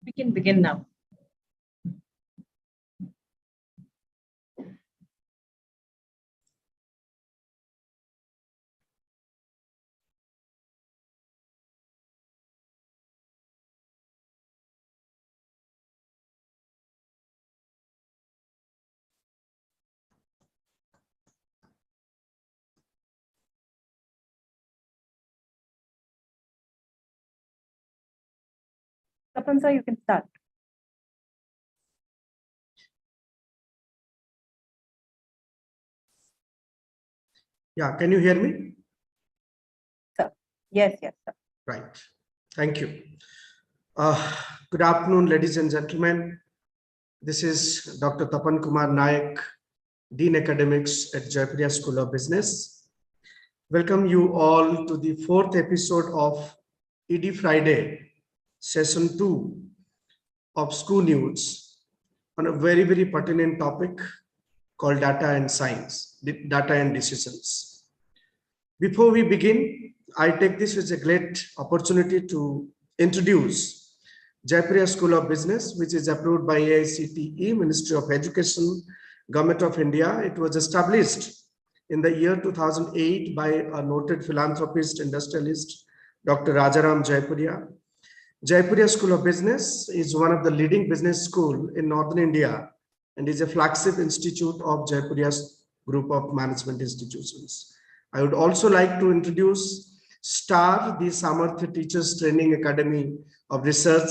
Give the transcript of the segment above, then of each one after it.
We can begin now. Tapan sir, you can start. Yeah, can you hear me? Sir. Yes, sir. Right. Thank you. Good afternoon, ladies and gentlemen. This is Dr. Tapan Kumar Nayak, Dean Academics at Jaipuria School of Business. Welcome you all to the fourth episode of EdFriday, Session 2 of School News on a very, very pertinent topic called data and science, data and decisions. Before we begin, I take this as a great opportunity to introduce Jaipuria School of Business, which is approved by AICTE, Ministry of Education, Government of India. It was established in the year 2008 by a noted philanthropist, industrialist, Dr. Rajaram Jaipuria. Jaipuria School of Business is one of the leading business schools in Northern India and is a flagship institute of Jaipuria's group of management institutions. I would also like to introduce STAR, the Samarthya Teachers Training Academy of Research,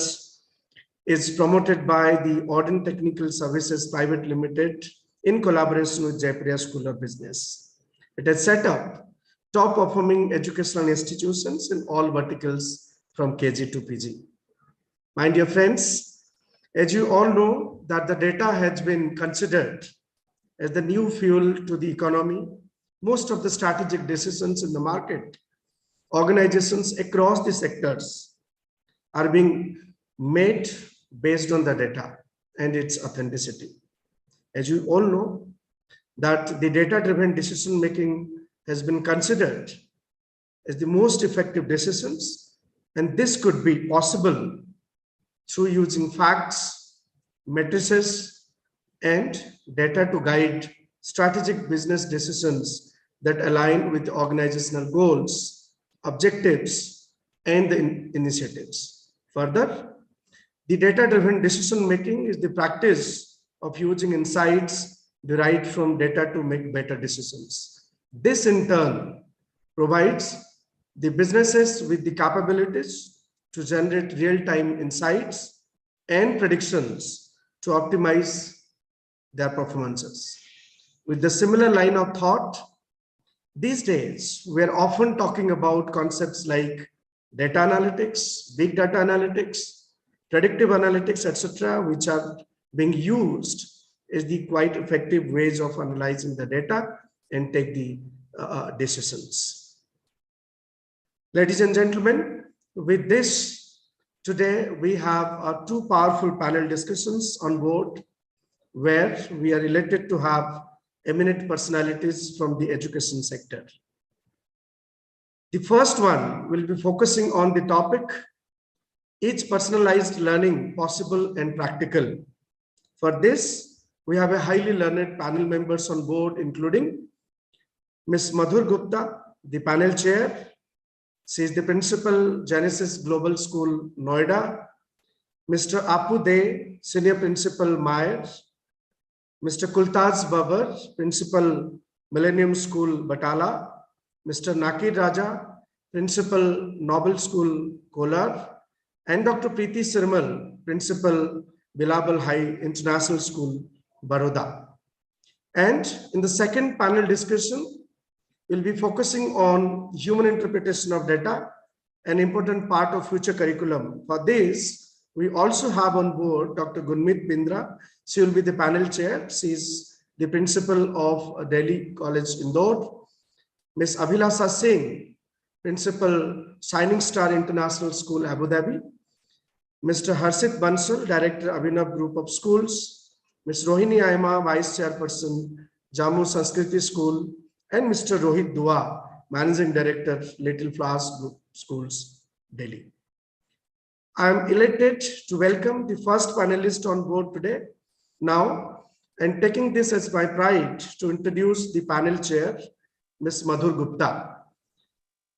is promoted by the Ordin Technical Services Private Limited in collaboration with Jaipuria School of Business. It has set up top performing educational institutions in all verticals from KG to PG. My dear friends, as you all know that the data has been considered as the new fuel to the economy, most of the strategic decisions in the market, organizations across the sectors are being made based on the data and its authenticity. As you all know that the data-driven decision making has been considered as the most effective decisions, and this could be possible through using facts, matrices, and data to guide strategic business decisions that align with organizational goals, objectives, and the initiatives. Further, the data-driven decision-making is the practice of using insights derived from data to make better decisions. This, in turn, provides the businesses with the capabilities to generate real-time insights and predictions to optimize their performances. With the similar line of thought, these days, we're often talking about concepts like data analytics, big data analytics, predictive analytics, etc., which are being used as the quite effective ways of analyzing the data and take the decisions. Ladies and gentlemen, with this, today we have two powerful panel discussions on board where we are related to have eminent personalities from the education sector. The first one will be focusing on the topic, is personalized learning possible and practical? For this, we have a highly learned panel members on board, including Ms. Madhur Gupta, the panel chair. She is the principal, Genesis Global School, Noida. Mr. Apu De, senior principal, Myers. Mr. Kultaj Babbar, principal, Millennium School, Batala. Mr. Nakeer Raza, principal, Noble School, Kolar. And Dr. Priti Shrimal, principal, Bilabal High International School, Baroda. And in the second panel discussion, we'll be focusing on human interpretation of data, an important part of future curriculum. For this, we also have on board Dr. Gunmeet Bindra. She will be the panel chair. She is the principal of Delhi College, Indore. Ms. Abhilasha Singh, principal, Shining Star International School, Abu Dhabi. Mr. Harshit Bansal, director, Abhinav Group of Schools. Ms. Rohini Aima, vice chairperson, Jammu Sanskriti School. And Mr. Rohit Dua, managing director, Little Flowers Group Schools, Delhi. I am elated to welcome the first panelist on board today now, and taking this as my pride to introduce the panel chair, Ms. Madhur Gupta.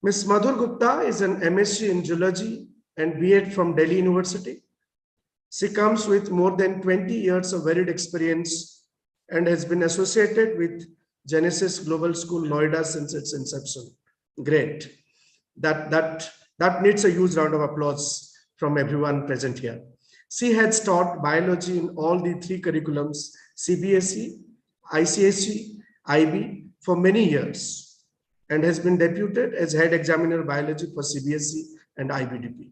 Ms. Madhur Gupta is an MSc in Geology and B.Ed from Delhi University. She comes with more than 20 years of varied experience and has been associated with Genesis Global School Noida since its inception. Great. That needs a huge round of applause from everyone present here. She has taught biology in all the three curriculums, CBSE, ICSE, IB, for many years, and has been deputed as head examiner biology for CBSE and IBDP.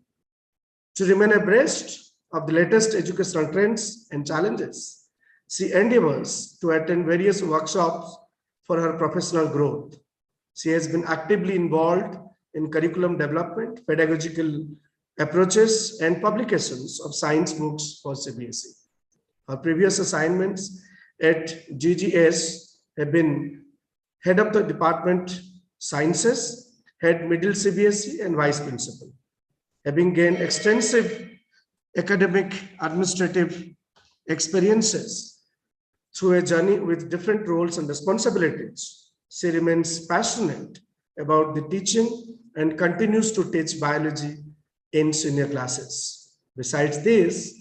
To remain abreast of the latest educational trends and challenges, she endeavors to attend various workshops for her professional growth. She has been actively involved in curriculum development, pedagogical approaches, and publications of science books for CBSE. Her previous assignments at GGS have been head of the department Sciences, head middle CBSE, and vice principal. Having gained extensive academic administrative experiences through a journey with different roles and responsibilities, she remains passionate about the teaching and continues to teach biology in senior classes. Besides this,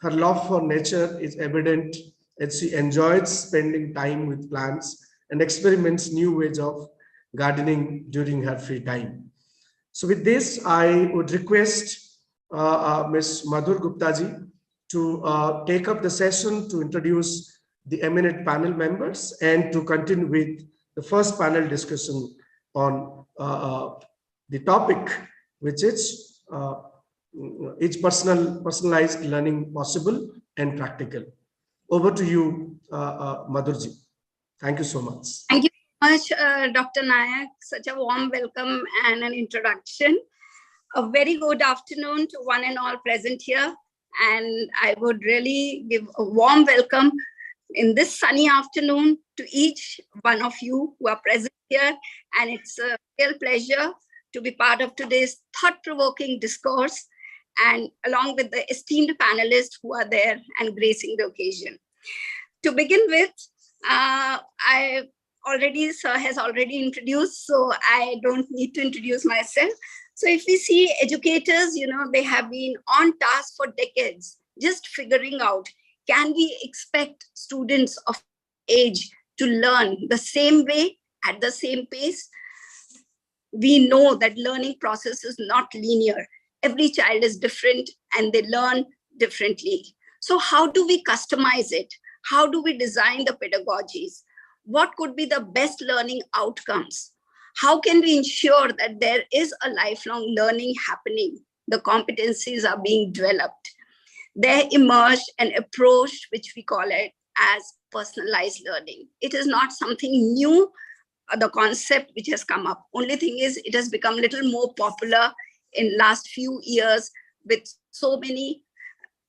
her love for nature is evident as she enjoys spending time with plants and experiments new ways of gardening during her free time. So with this, I would request Ms. Madhur Gupta ji to take up the session to introduce the eminent panel members and to continue with the first panel discussion on the topic, which is personalized learning possible and practical. Over to you, Madhur ji. Thank you so much. Thank you so much, Dr. Nayak. Such a warm welcome and an introduction. A very good afternoon to one and all present here. And I would really give a warm welcome in this sunny afternoon to each one of you who are present here. And it's a real pleasure to be part of today's thought-provoking discourse, and along with the esteemed panelists who are there and gracing the occasion. To begin with, Sir has already introduced, so I don't need to introduce myself. So if we see educators, they have been on task for decades, just figuring out, can we expect students of age to learn the same way, at the same pace? We know that learning process is not linear. Every child is different and they learn differently. So how do we customize it? How do we design the pedagogies? What could be the best learning outcomes? How can we ensure that there is a lifelong learning happening? The competencies are being developed. There emerged an approach, which we call it as personalized learning. It is not something new, the concept which has come up. Only thing is, it has become a little more popular in last few years with so many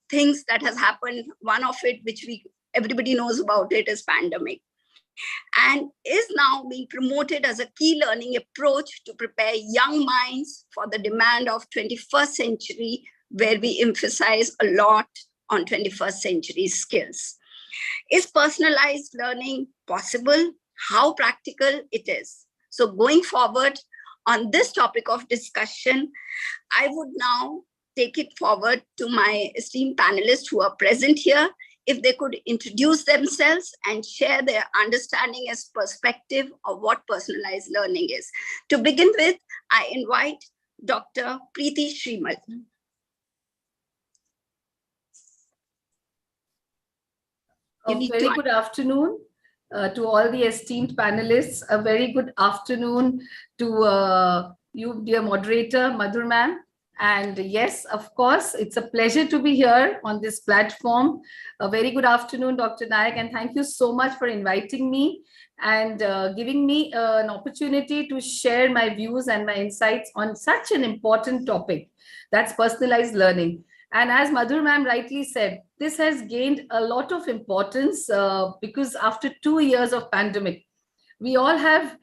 things that has happened. One of it, which everybody knows about it, is pandemic, and is now being promoted as a key learning approach to prepare young minds for the demand of 21st century, where we emphasize a lot on 21st century skills. Is personalized learning possible? How practical it is? So going forward on this topic of discussion, I would now take it forward to my esteemed panelists who are present here, if they could introduce themselves and share their understanding as perspective of what personalized learning is. To begin with, I invite Dr. Priti Shrimal. A very good afternoon to all the esteemed panelists. A very good afternoon to you, dear moderator, Madhur ma'am. And yes, of course, it's a pleasure to be here on this platform. A very good afternoon, Dr. Nayak, and thank you so much for inviting me and giving me an opportunity to share my views and my insights on such an important topic, that's personalized learning. And as Madhur ma'am rightly said, this has gained a lot of importance because after 2 years of pandemic, we all have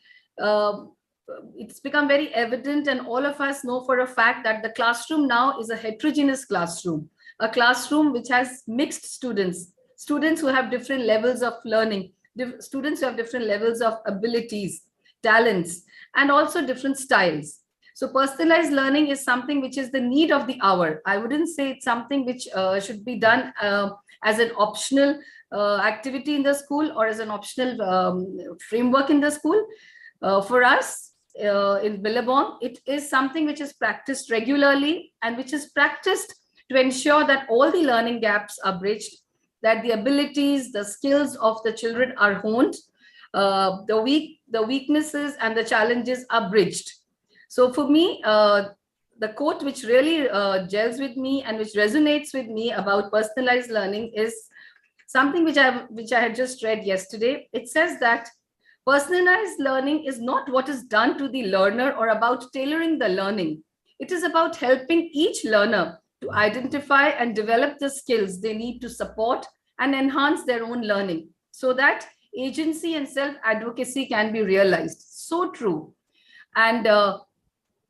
it's become very evident, and all of us know for a fact that the classroom now is a heterogeneous classroom, a classroom which has mixed students, students who have different levels of learning, students who have different levels of abilities, talents, and also different styles. So personalized learning is something which is the need of the hour. I wouldn't say it's something which should be done as an optional activity in the school or as an optional framework in the school. For us in Billabong, it is something which is practiced regularly and which is practiced to ensure that all the learning gaps are bridged, that the abilities, the skills of the children are honed, the weaknesses and the challenges are bridged. So for me, the quote which really gels with me and which resonates with me about personalized learning is something which I had just read yesterday. It says that personalized learning is not what is done to the learner or about tailoring the learning. It is about helping each learner to identify and develop the skills they need to support and enhance their own learning so that agency and self-advocacy can be realized. So true. And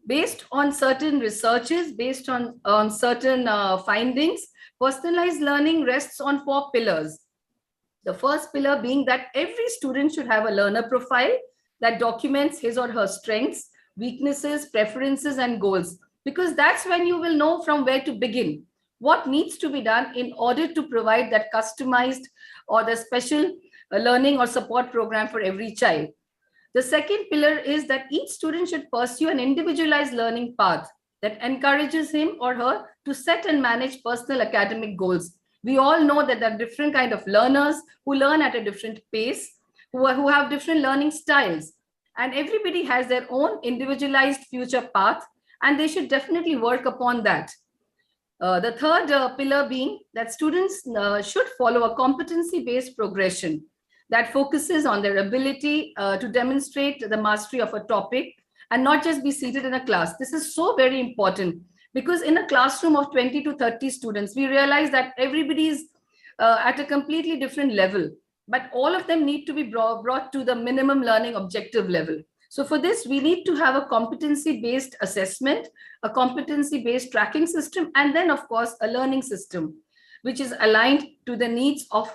based on certain researches, based on certain findings, personalized learning rests on 4 pillars. The first pillar being that every student should have a learner profile that documents his or her strengths, weaknesses, preferences, and goals, because that's when you will know from where to begin, what needs to be done in order to provide that customized or the special learning or support program for every child. The second pillar is that each student should pursue an individualized learning path that encourages him or her to set and manage personal academic goals. We all know that there are different kinds of learners who learn at a different pace, who have different learning styles, and everybody has their own individualized future path, and they should definitely work upon that. The third pillar being that students should follow a competency-based progression that focuses on their ability to demonstrate the mastery of a topic and not just be seated in a class. This is so very important because in a classroom of 20 to 30 students, we realize that everybody is at a completely different level, but all of them need to be brought to the minimum learning objective level. So for this, we need to have a competency-based assessment, a competency-based tracking system, and then of course, a learning system, which is aligned to the needs of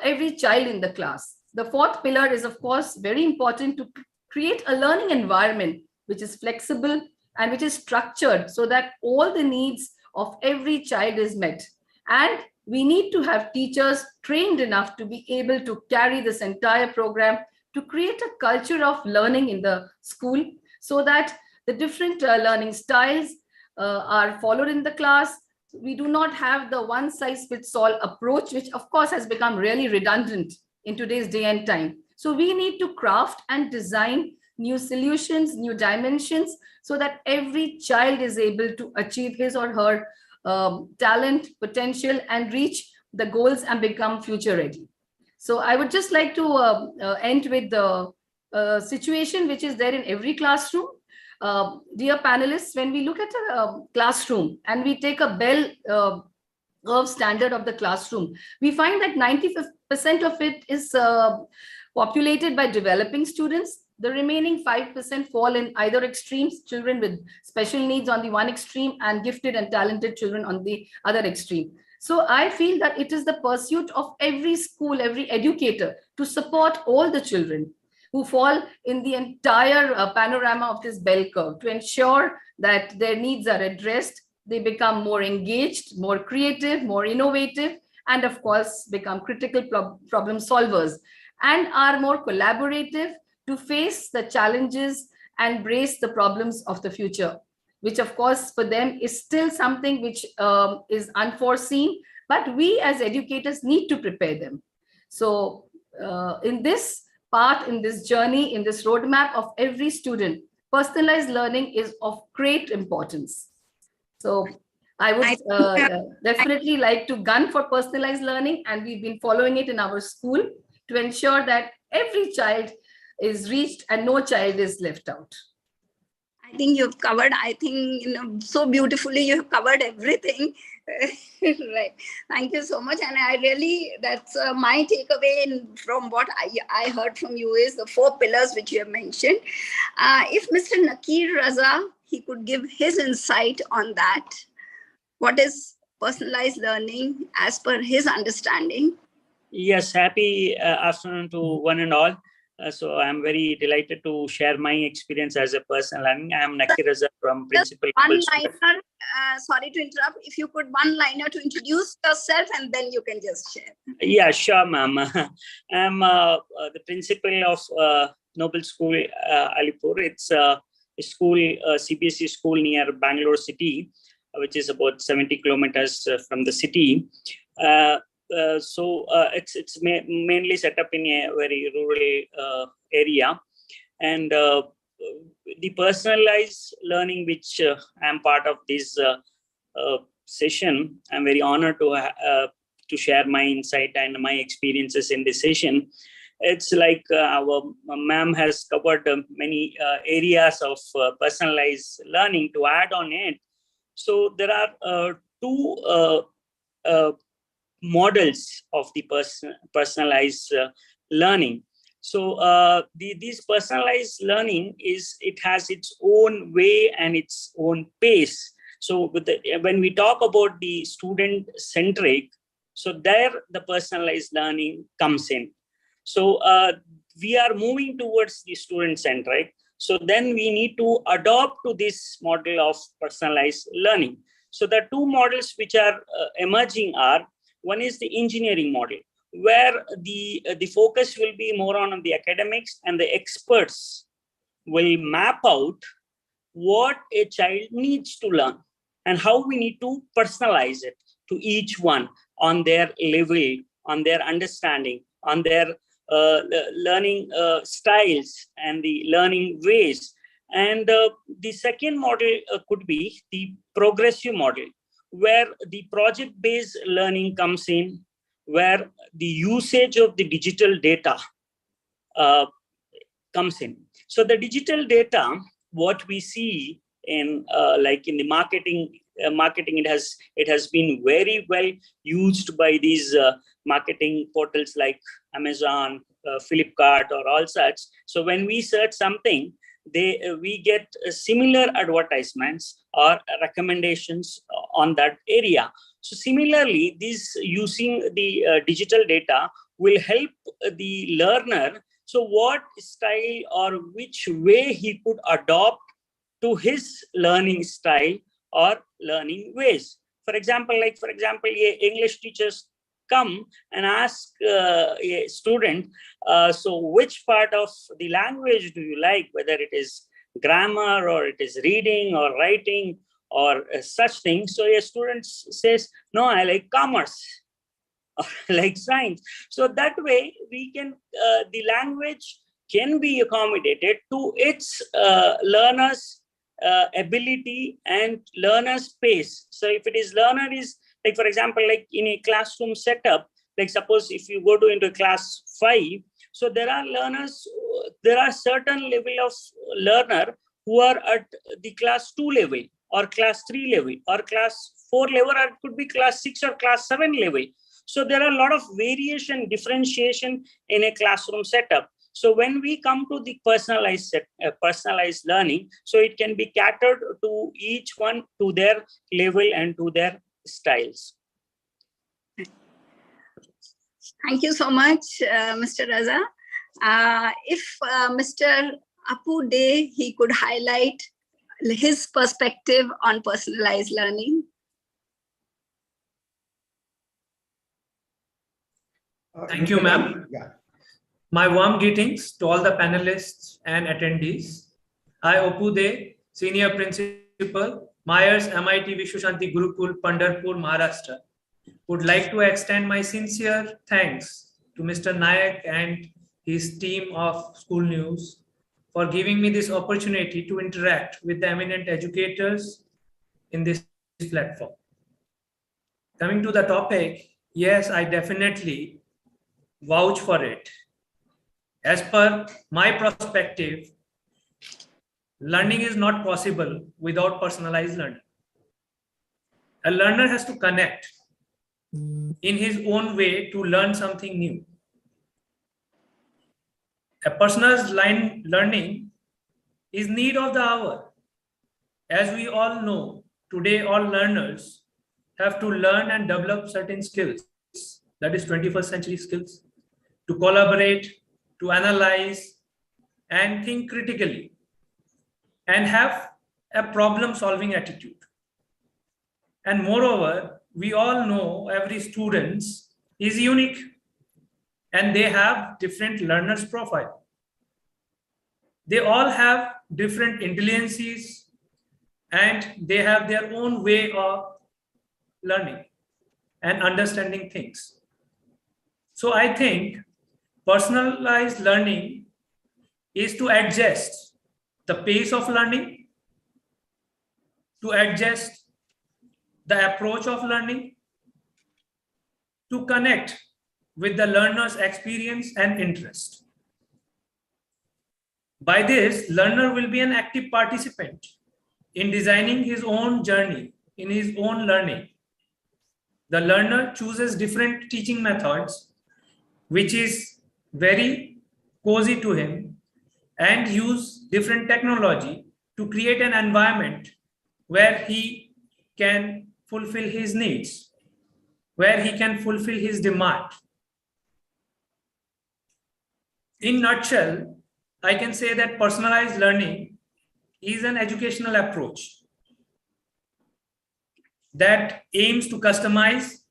every child in the class. The fourth pillar is of course very important to create a learning environment which is flexible and which is structured so that all the needs of every child is met. And we need to have teachers trained enough to be able to carry this entire program to create a culture of learning in the school so that the different learning styles are followed in the class. We do not have the one-size-fits-all approach, which of course has become really redundant in today's day and time. So we need to craft and design new solutions, new dimensions, so that every child is able to achieve his or her talent, potential, and reach the goals and become future ready. So I would just like to end with the situation which is there in every classroom. Dear panelists, when we look at a classroom and we take a bell curve standard of the classroom, we find that 95% of it is populated by developing students. The remaining 5% fall in either extremes, children with special needs on the one extreme and gifted and talented children on the other extreme. So I feel that it is the pursuit of every school, every educator to support all the children who fall in the entire panorama of this bell curve to ensure that their needs are addressed, they become more engaged, more creative, more innovative, and of course become critical problem solvers and are more collaborative to face the challenges and brace the problems of the future, which of course for them is still something which is unforeseen, but we as educators need to prepare them. So in this path, in this journey, in this roadmap of every student, personalized learning is of great importance. So I would definitely like to gun for personalized learning, and we've been following it in our school to ensure that every child is reached and no child is left out. I I think you've covered, I think, so beautifully you have covered everything. Right. Thank you so much. And I really, that's my takeaway from what I heard from you is the 4 pillars which you have mentioned. If Mr. Nakeer Raza, he could give his insight on that. What is personalized learning as per his understanding? Yes, happy afternoon to one and all. So I'm very delighted to share my experience as a person learning. I'm Nakeer Raza from Principal. One-liner, sorry to interrupt. If you could one-liner to introduce yourself and then you can just share. Yeah, sure, ma'am. I'm the principal of Noble School, Alipur. It's a school, CBSE school near Bangalore city, which is about 70 kilometers from the city. So it's mainly set up in a very rural area, and the personalized learning which I'm part of this session. I'm very honored to share my insight and my experiences in this session. It's like our ma'am has covered many areas of personalized learning. To add on it, so there are 2 models of the personalized learning. So this personalized learning it has its own way and its own pace. So when we talk about the student centric, so there the personalized learning comes in. So we are moving towards the student centric. So then we need to adopt to this model of personalized learning. So the 2 models which are emerging are, one is the engineering model, where the focus will be more on the academics, and the experts will map out what a child needs to learn and how we need to personalize it to each one on their level, on their understanding, on their learning styles and the learning ways. And the second model could be the progressive model, where the project-based learning comes in, where the usage of the digital data comes in. So the digital data, what we see in like in the marketing, it has been very well used by these marketing portals like Amazon, Flipkart, or all such. So when we search something, we get similar advertisements or recommendations on that area. So similarly, this using the digital data will help the learner. So what style or which way he could adopt to his learning style or learning ways. For example, English teachers come and ask a student, so which part of the language do you like, whether it is grammar or it is reading or writing or such things. So a student says, no, I like commerce or like science. So that way we can, the language can be accommodated to its learners' ability and learner's pace. So if it is learner is, like for example, like in a classroom setup, like suppose if you go into class 5, so there are learners, there are certain level of learner who are at the class 2 level or class 3 level or class 4 level, or it could be class 6 or class 7 level. So there are a lot of variation, differentiation in a classroom setup. So when we come to the personalized learning, so it can be catered to each one to their level and to their styles. Thank you so much, Mr. Raza. If Mr. Apu Dey, he could highlight his perspective on personalized learning. Thank you, ma'am. Yeah. My warm greetings to all the panelists and attendees. I, Apu Dey, Senior Principal, Myers MIT Vishwashanti Gurukul, Pandharpur, Maharashtra, would like to extend my sincere thanks to Mr. Nayak and his team of School News for giving me this opportunity to interact with the eminent educators in this platform. Coming to the topic, yes, I definitely vouch for it. As per my perspective, learning is not possible without personalized learning. A learner has to connect in his own way to learn something new. A personalized learning is need of the hour. As we all know, today all learners have to learn and develop certain skills, that is 21st century skills, to collaborate, to analyze, and think critically, and have a problem-solving attitude. And moreover, we all know every student is unique and they have different learners' profile. They all have different intelligences and they have their own way of learning and understanding things. So I think personalized learning is to adjust the pace of learning, to adjust the approach of learning, to connect with the learner's experience and interest. By this, learner will be an active participant in designing his own journey, in his own learning. The learner chooses different teaching methods, which is very cozy to him, and use different technology to create an environment where he can fulfill his needs, where he can fulfill his demand. In nutshell, I can say that personalized learning is an educational approach that aims to customize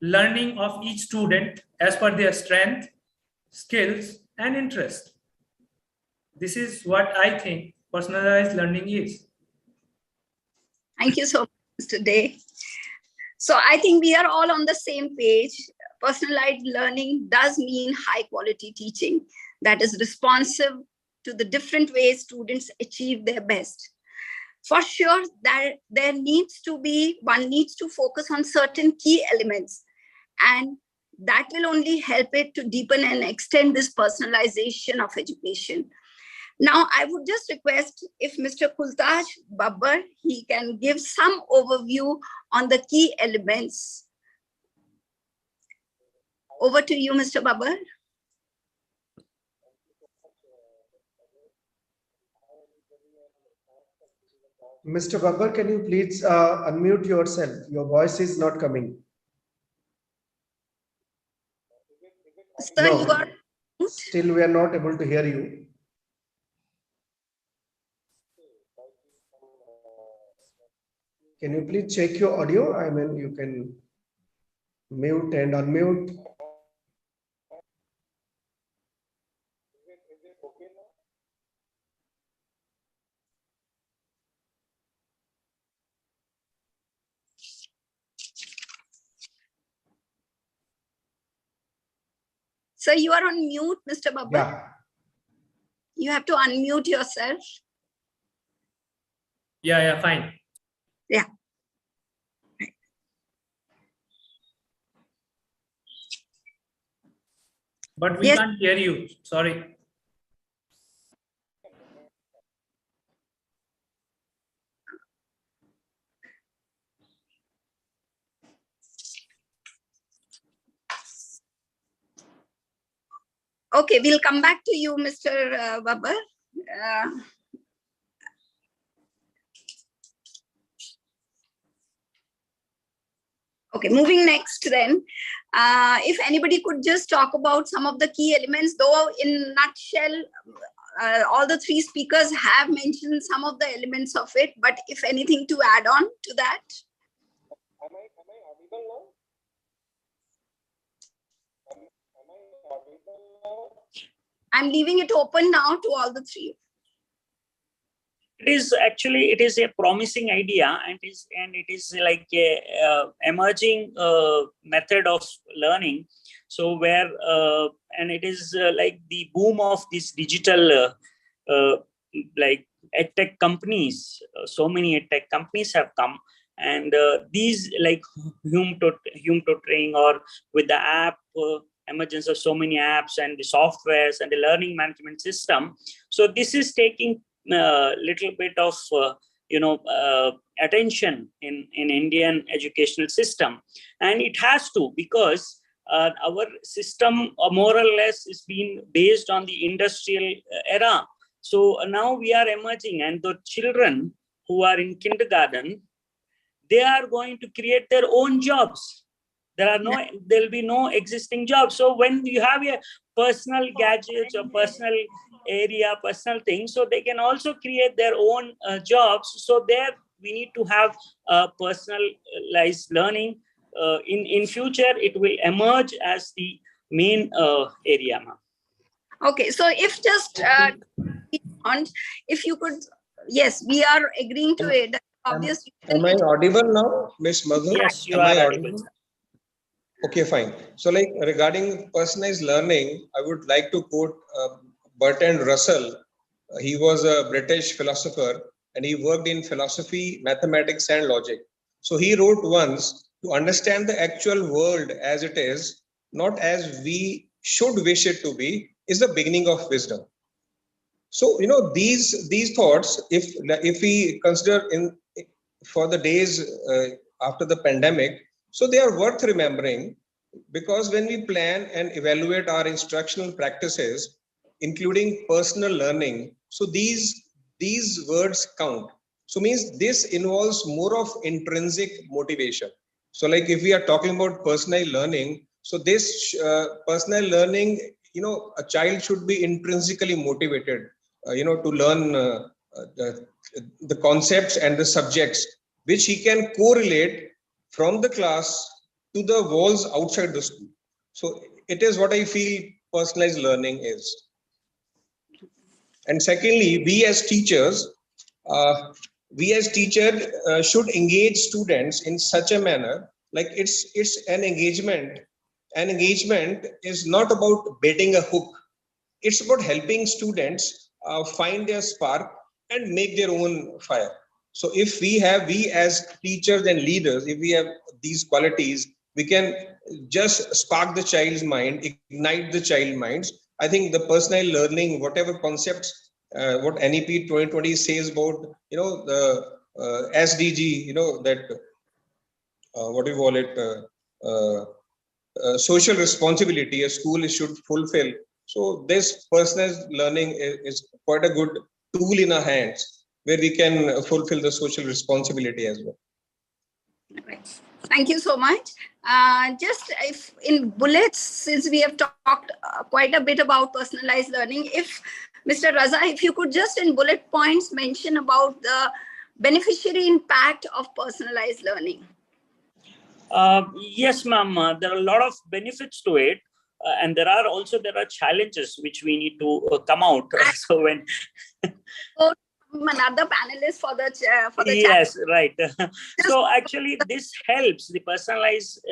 learning of each student as per their strength, skills, and interest. This is what I think personalized learning is. Thank you so much, Mr. Day. So I think we are all on the same page. Personalized learning does mean high quality teaching that is responsive to the different ways students achieve their best. For sure, that one needs to focus on certain key elements, and that will only help it to deepen and extend this personalization of education. Now, I would just request if Mr. Kultaj Babbar, he can give some overview on the key elements. Over to you, Mr. Babbar. Mr. Babbar, can you please unmute yourself? Your voice is not coming. Sir, No. you are mute. Still, we are not able to hear you. Can you please check your audio? I mean, you can mute and unmute. Sir, you are on mute, Mr. Babbar. Yeah. You have to unmute yourself. Yeah, fine. Yeah. But we Yes. can't hear you. Sorry. Okay, we'll come back to you, Mr. Babbar. Okay, moving next then. If anybody could just talk about some of the key elements, though in nutshell, all the three speakers have mentioned some of the elements of it, but if anything to add on to that. Am I audible now? I'm leaving it open now to all the three. It is a promising idea, and it is like a emerging method of learning. So where and it is like the boom of this digital like edtech companies. So many edtech companies have come, and these like home tutoring or with the app. Emergence of so many apps and the softwares and the learning management system. So this is taking little bit of attention in Indian educational system, and it has to, because our system more or less is being based on the industrial era. So now we are emerging, and the children who are in kindergarten, they are going to create their own jobs. There'll be no existing jobs. So when you have a personal gadgets or personal area, personal things, so they can also create their own jobs. So there we need to have personalized learning. In future, it will emerge as the main area. Okay, so if just if you could, yes, we are agreeing to it. Obviously, Am I audible now, Miss Madhur? Yes, you Am are I audible. Okay, fine. So like regarding personalized learning, I would like to quote Bertrand Russell. He was a British philosopher and he worked in philosophy, mathematics and logic. So he wrote once, to understand the actual world as it is, not as we should wish it to be, is the beginning of wisdom. So, these thoughts, if we consider for the days after the pandemic, so they are worth remembering, because when we plan and evaluate our instructional practices, including personal learning, so these words count. So means this involves more of intrinsic motivation. So like if we are talking about personal learning, so this personal learning, a child should be intrinsically motivated, to learn the concepts and the subjects which he can correlate from the class to the walls outside the school. So it is what I feel personalized learning is. And secondly, we as teachers should engage students in such a manner, like it's an engagement. An engagement is not about baiting a hook. It's about helping students find their spark and make their own fire. So if we as teachers and leaders, if we have these qualities, we can just spark the child's mind, ignite the child minds. I think the personal learning, whatever concepts, what NEP 2020 says about, the SDG, that, what do you call it, social responsibility a school should fulfill. So this personal learning is quite a good tool in our hands where we can fulfill the social responsibility as well. Thank you so much. Just if in bullets, since we have talked quite a bit about personalized learning, if Mr. Raza, if you could just in bullet points mention about the beneficiary impact of personalized learning. Yes, ma'am. There are a lot of benefits to it, and there are challenges which we need to come out. So when another panelist for the yes, right. So actually, this helps the personalized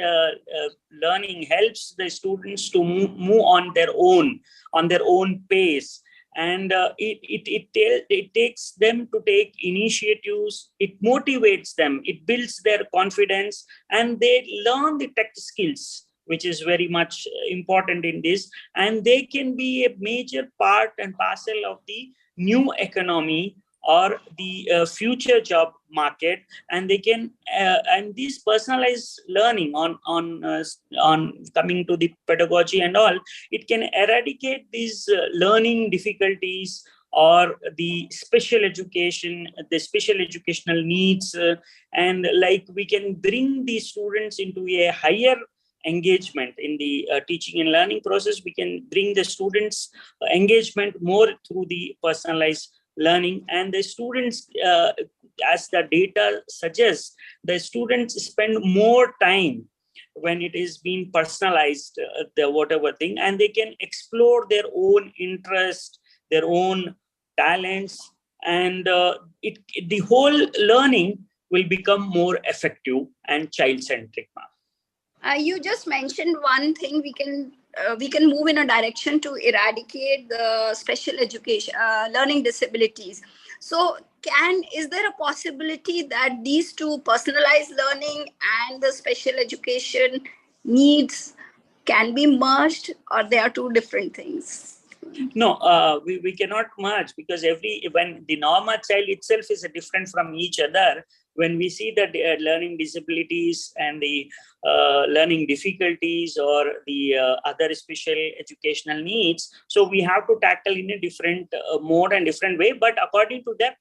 learning helps the students to move on their own pace. And it takes them to take initiatives. It motivates them. It builds their confidence, and they learn the tech skills, which is very much important in this. And they can be a major part and parcel of the new economy or the future job market. And they can and this personalized learning on coming to the pedagogy and all, it can eradicate these learning difficulties or the special education, the special educational needs, and like we can bring the students into a higher engagement in the teaching and learning process. We can bring the students engagement more through the personalized learning. And the students, as the data suggests, the students spend more time when it is being personalized, the whatever thing, and they can explore their own interest, their own talents, and the whole learning will become more effective and child-centric. You just mentioned one thing, we can move in a direction to eradicate the special education learning disabilities. So is there a possibility that these two, personalized learning and the special education needs, can be merged, or they are two different things? No, we cannot merge, because when the normal child itself is different from each other, when we see that learning disabilities and the learning difficulties or the other special educational needs, so we have to tackle in a different mode and different way, but according to that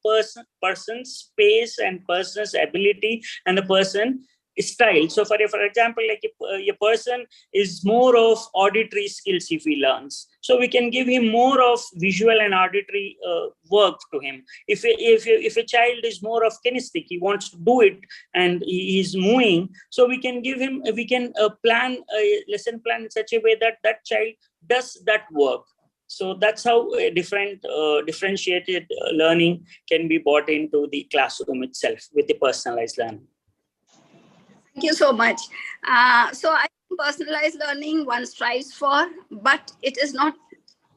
person's space and person's ability and the person style. So for example, like a person is more of auditory skills if he learns, so we can give him more of visual and auditory work to him. If a child is more of kinesthetic, he wants to do it and he is moving, so we can plan a lesson plan in such a way that that child does that work. So that's how a differentiated learning can be brought into the classroom itself with the personalized learning. Thank you so much. So I think personalized learning one strives for, but it is not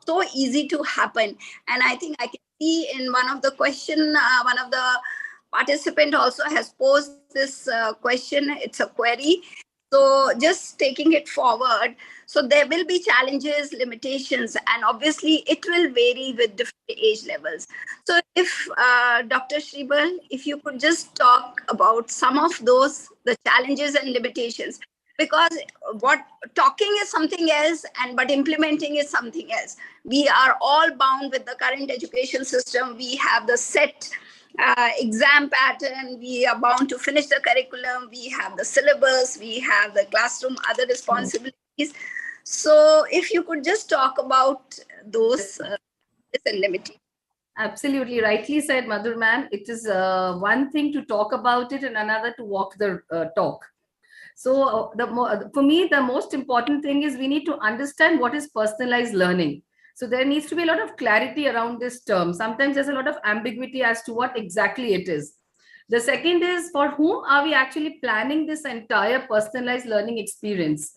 so easy to happen. And I think I can see in one of the question, one of the participant also has posed this question. It's a query. So just taking it forward. So there will be challenges, limitations, and obviously it will vary with different age levels. So if Dr. Shrimal, if you could just talk about some of those, the challenges and limitations, because what talking is something else, but implementing is something else. We are all bound with the current education system. We have the set exam pattern, we are bound to finish the curriculum, we have the syllabus, we have the classroom, other responsibilities. So if you could just talk about those limitations. Absolutely, rightly said, Madhur ma'am. It is one thing to talk about it and another to walk the talk. So for me, the most important thing is we need to understand what is personalized learning. So there needs to be a lot of clarity around this term. Sometimes there's a lot of ambiguity as to what exactly it is. The second is, for whom are we actually planning this entire personalized learning experience?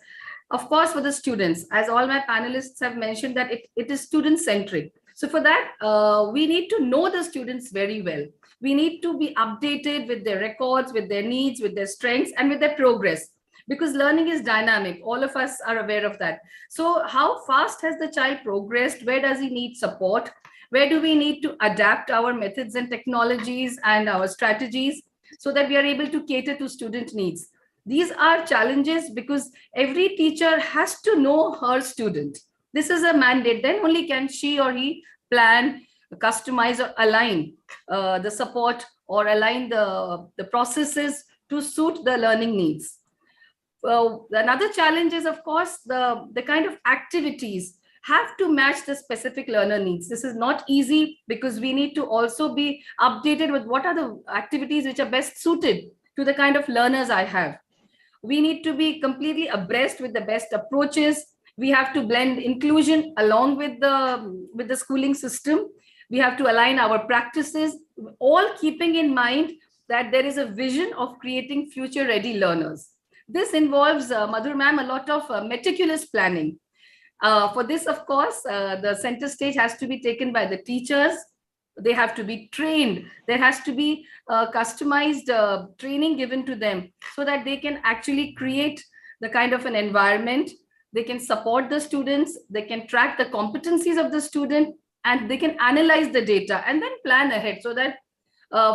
Of course, for the students, as all my panelists have mentioned, that it is student-centric. So for that, we need to know the students very well. We need to be updated with their records, with their needs, with their strengths, and with their progress. Because learning is dynamic. All of us are aware of that. So how fast has the child progressed? Where does he need support? Where do we need to adapt our methods and technologies and our strategies so that we are able to cater to student needs? These are challenges because every teacher has to know her student. This is a mandate. Then only can she or he plan, customize, or align the support or align the processes to suit the learning needs. Another challenge is, of course, the kind of activities have to match the specific learner needs. This is not easy because we need to also be updated with what are the activities which are best suited to the kind of learners I have. We need to be completely abreast with the best approaches. We have to blend inclusion along with the schooling system. We have to align our practices, all keeping in mind that there is a vision of creating future-ready learners. This involves, Madhur ma'am, a lot of meticulous planning. For this, of course, the center stage has to be taken by the teachers. They have to be trained. There has to be customized training given to them so that they can actually create the kind of an environment. They can support the students. They can track the competencies of the student, and they can analyze the data and then plan ahead so that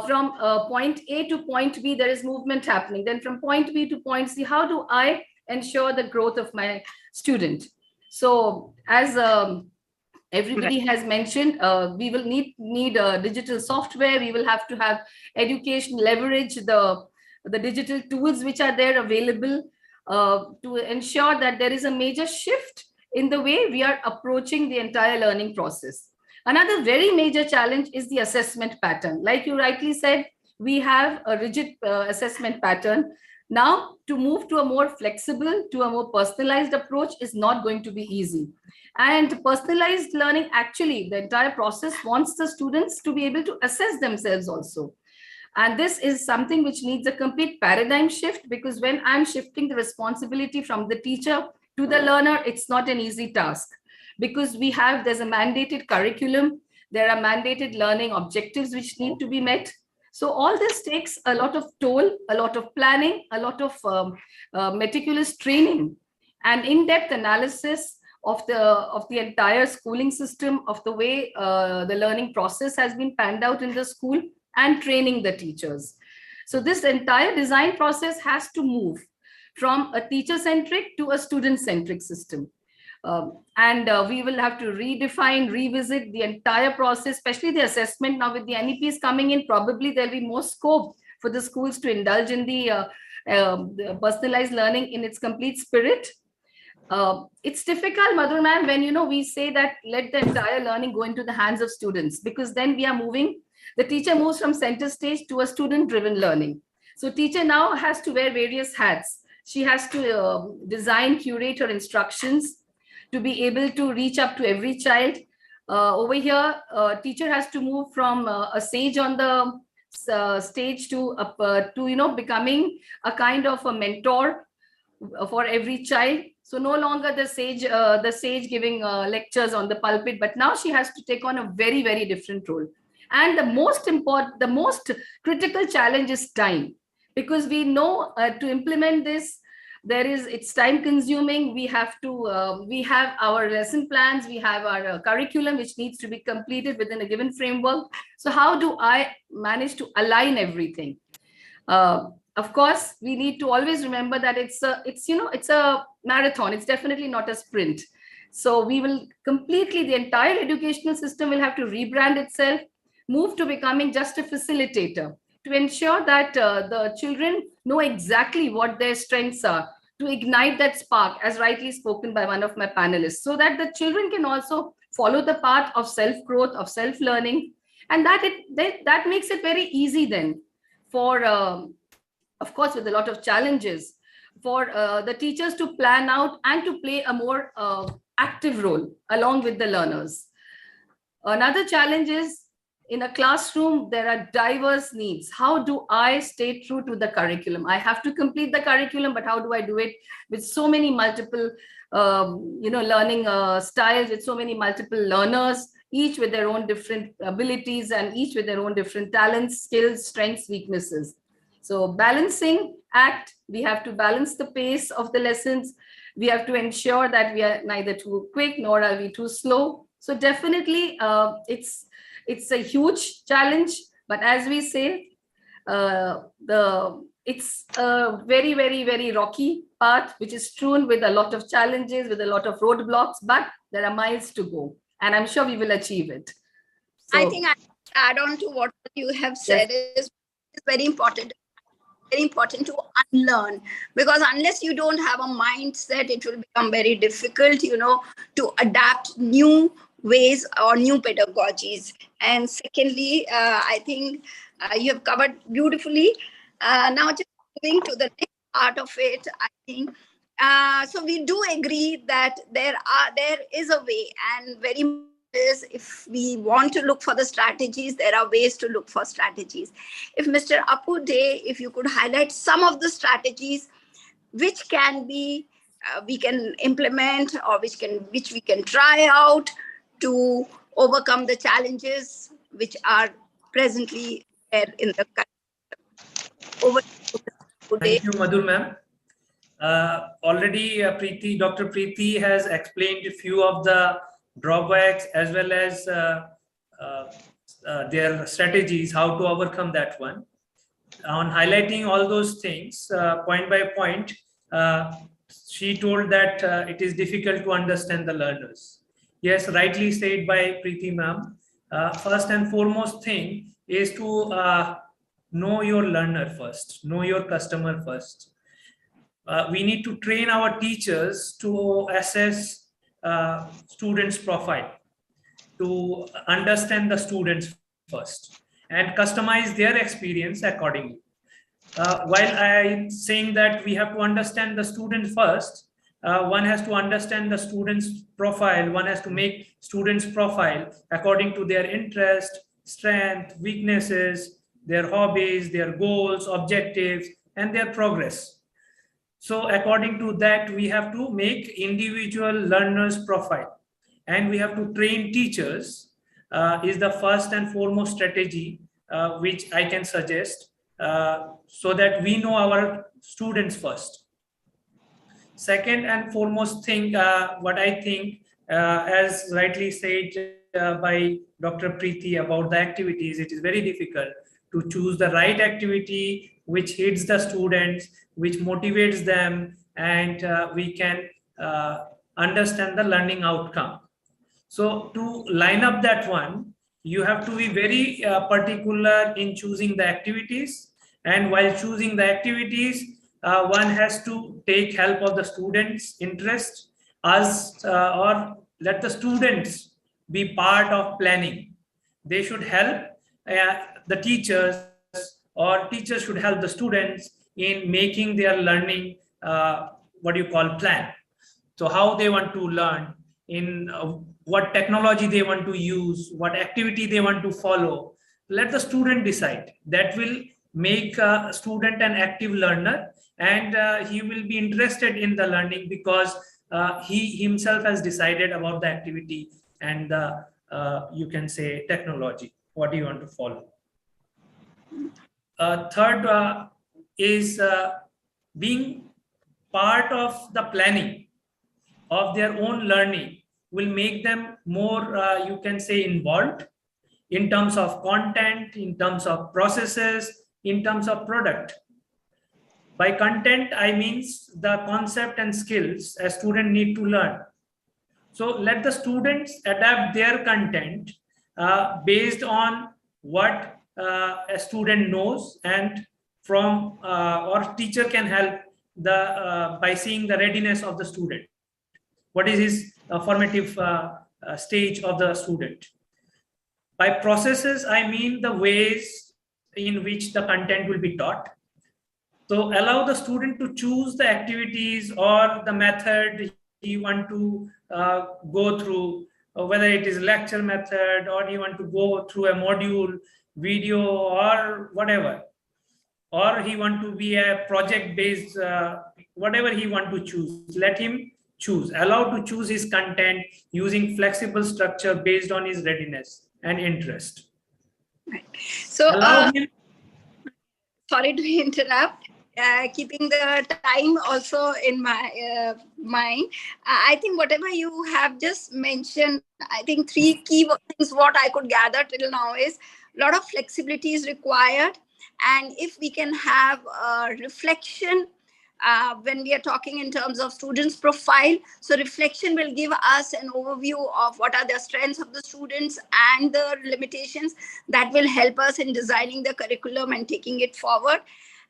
from point A to point B, there is movement happening. Then from point B to point C, how do I ensure the growth of my student? So as everybody has mentioned, we will need digital software. We will have to have education, leverage the digital tools which are there available to ensure that there is a major shift in the way we are approaching the entire learning process. Another very major challenge is the assessment pattern. Like you rightly said, we have a rigid assessment pattern. Now, to move to a more flexible, to a more personalized approach is not going to be easy. And personalized learning, actually, the entire process wants the students to be able to assess themselves also. And this is something which needs a complete paradigm shift, because when I'm shifting the responsibility from the teacher to the learner, it's not an easy task. Because there's a mandated curriculum, there are mandated learning objectives which need to be met. So all this takes a lot of toll, a lot of planning, a lot of meticulous training and in-depth analysis of the entire schooling system, of the way the learning process has been panned out in the school, and training the teachers. So this entire design process has to move from a teacher-centric to a student-centric system. We will have to redefine, revisit the entire process, especially the assessment. Now with the NEPs coming in, probably there'll be more scope for the schools to indulge in the personalized learning in its complete spirit. It's difficult, Madhur ma'am, when we say that let the entire learning go into the hands of students, because then we are moving, the teacher moves from center stage to a student-driven learning. So teacher now has to wear various hats. She has to design, curate her instructions to be able to reach up to every child. Over here, teacher has to move from a sage on the stage to becoming a kind of a mentor for every child. So no longer the sage giving lectures on the pulpit, but now she has to take on a very, very different role. And the most critical challenge is time, because we know to implement this, it's time consuming. We have our lesson plans, we have our curriculum, which needs to be completed within a given framework. So how do I manage to align everything? Of course, we need to always remember that it's a marathon. It's definitely not a sprint. So we will the entire educational system will have to rebrand itself, move to becoming just a facilitator, to ensure that the children know exactly what their strengths are, to ignite that spark, as rightly spoken by one of my panelists, so that the children can also follow the path of self-growth, of self-learning. And that makes it very easy then for, of course, with a lot of challenges, for the teachers to plan out and to play a more active role along with the learners. Another challenge is, in a classroom, there are diverse needs. How do I stay true to the curriculum? I have to complete the curriculum, but how do I do it with so many multiple, learning styles, with so many multiple learners, each with their own different abilities and each with their own different talents, skills, strengths, weaknesses. So balancing act, we have to balance the pace of the lessons. We have to ensure that we are neither too quick nor are we too slow. So definitely it's a huge challenge, but as we say, it's a very, very, very rocky path, which is strewn with a lot of challenges, with a lot of roadblocks, but there are miles to go, and I'm sure we will achieve it. So, I think I add on to what you have said. Yes. Is very important to unlearn, because unless you don't have a mindset, it will become very difficult, to adapt new ways or new pedagogies. And secondly, I think you have covered beautifully. Now just moving to the next part of it, I think, so we do agree that there is a way, and very much is, if we want to look for the strategies, there are ways to look for strategies. If Mr. Apu Day, if you could highlight some of the strategies which can be we can implement, or which we can try out to overcome the challenges which are presently there in the country. Over to Thank you, Madhur ma'am. Already Dr. Priti has explained a few of the drawbacks as well as their strategies, how to overcome that one. On highlighting all those things, point by point, she told that it is difficult to understand the learners. Yes, rightly said by Priti ma'am. First and foremost thing is to know your learner first, know your customer first. We need to train our teachers to assess students' profile, to understand the students first and customize their experience accordingly. While I'm saying that we have to understand the student first, one has to understand the student's profile. One has to make students' profile according to their interest, strength, weaknesses, their hobbies, their goals, objectives, and their progress. So according to that, we have to make individual learners' profile, and we have to train teachers is the first and foremost strategy which I can suggest, so that we know our students first. Second and foremost thing, what I think, as rightly said by Dr. Priti about the activities, it is very difficult to choose the right activity which hits the students, which motivates them, and we can understand the learning outcome. So to line up that one, you have to be very particular in choosing the activities. And while choosing the activities, one has to take help of the students' interest, or let the students be part of planning. They should help the teachers, or teachers should help the students in making their learning, plan. So how they want to learn, in what technology they want to use, what activity they want to follow. Let the student decide. That will make a student an active learner, and he will be interested in the learning because he himself has decided about the activity and the, you can say, technology, what you want to follow. Third is being part of the planning of their own learning will make them more, you can say, involved in terms of content, in terms of processes, in terms of product. By content, I mean the concept and skills a student need to learn. So let the students adapt their content based on what a student knows, and from or teacher can help the by seeing the readiness of the student. What is his formative stage of the student? By processes, I mean the ways in which the content will be taught. So allow the student to choose the activities or the method he want to go through, whether it is lecture method or you want to go through a module, video, or whatever, or he want to be a project based, whatever he want to choose, let him choose. Allow to choose his content using flexible structure based on his readiness and interest. Right. So Allow him. Sorry to interrupt. Keeping the time also in my mind, I think whatever you have just mentioned, I think three key things what I could gather till now is a lot of flexibility is required, and if we can have a reflection when we are talking in terms of students' profile, so reflection will give us an overview of what are the strengths of the students and the limitations that will help us in designing the curriculum and taking it forward.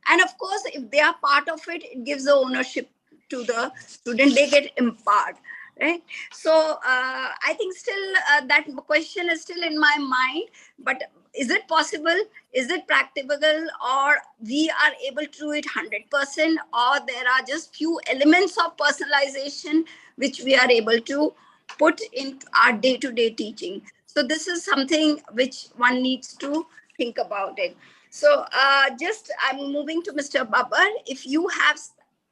And of course, if they are part of it, it gives the ownership to the student, they get empowered, right? So I think still that question is still in my mind, but is it possible? Is it practicable? Or we are able to do it 100%, or there are just few elements of personalization which we are able to put in our day-to-day teaching? So this is something which one needs to think about it. So just I'm moving to Mr. Babbar. If you have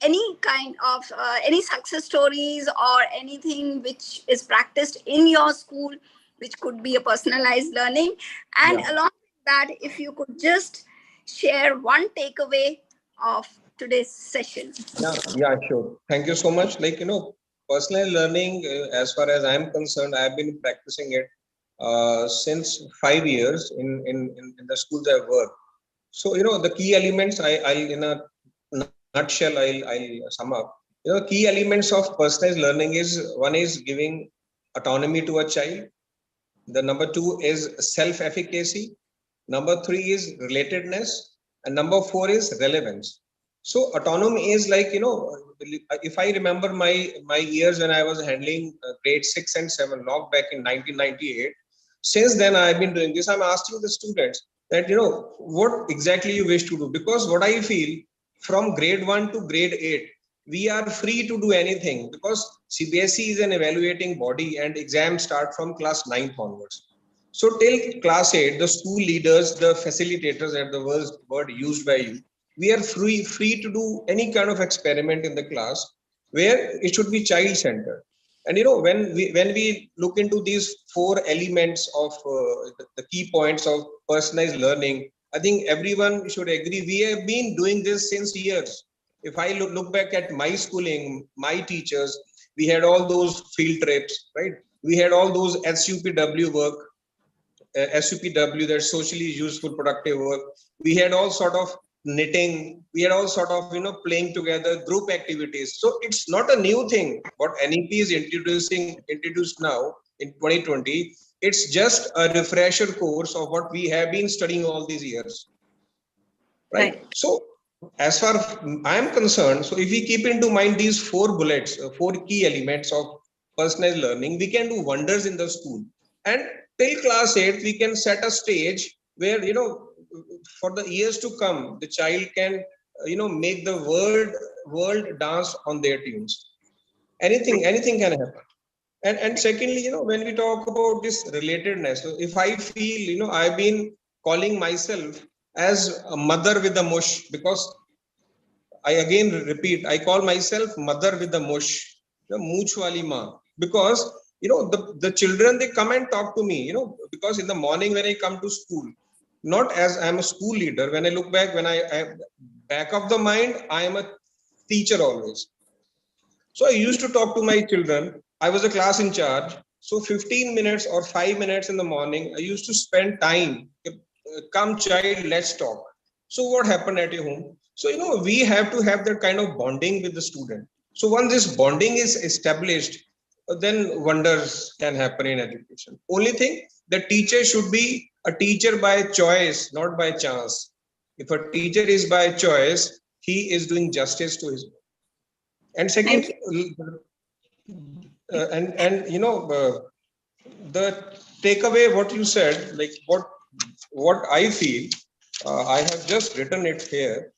any kind of any success stories or anything which is practiced in your school, which could be a personalized learning, and along with that, if you could just share one takeaway of today's session. Yeah, sure. Thank you so much. Personal learning, as far as I'm concerned, I've been practicing it since 5 years in the schools I've worked. So, the key elements, I'll in a nutshell, I'll sum up. Key elements of personalized learning is, one is giving autonomy to a child. The number 2 is self-efficacy. Number 3 is relatedness. And number 4 is relevance. So autonomy is if I remember my years when I was handling grade 6 and 7, long back in 1998, since then I've been doing this. I'm asking the students that, what exactly you wish to do, because what I feel, from grade 1 to grade 8, we are free to do anything, because CBSE is an evaluating body and exams start from class 9 onwards. So till class 8, the school leaders, the facilitators, at the word used by you, we are free to do any kind of experiment in the class where it should be child-centered. And when we look into these 4 elements of the key points of personalized learning, I think everyone should agree we have been doing this since years. If I look back at my schooling, my teachers, we had all those field trips, right? We had all those SUPW work, SUPW, that's socially useful, productive work. We had all sort of knitting. We had all sort of, playing together, group activities. So it's not a new thing. What NEP is introduced now in 2020, it's just a refresher course of what we have been studying all these years. Right. So as far as I am concerned, so if we keep into mind these 4 bullets, 4 key elements of personalized learning, we can do wonders in the school. And till class 8, we can set a stage where, for the years to come, the child can, make the world dance on their tunes. Anything can happen. And secondly, when we talk about this relatedness, so if I feel, I've been calling myself as a mother with a mush, because I again repeat, I call myself mother with a mush, mooch wali maa, because the children, they come and talk to me, because in the morning when I come to school, not as I'm a school leader, when I look back, when I back of the mind, I am a teacher always. So I used to talk to my children. I was a class in charge. So 15 minutes or 5 minutes in the morning, I used to spend time. Come child, let's talk. So what happened at your home? So, we have to have that kind of bonding with the student. So once this bonding is established, then wonders can happen in education. Only thing, the teacher should be a teacher by choice, not by chance. If a teacher is by choice, he is doing justice to his work. And second, the takeaway, what you said, like what I feel, I have just written it here.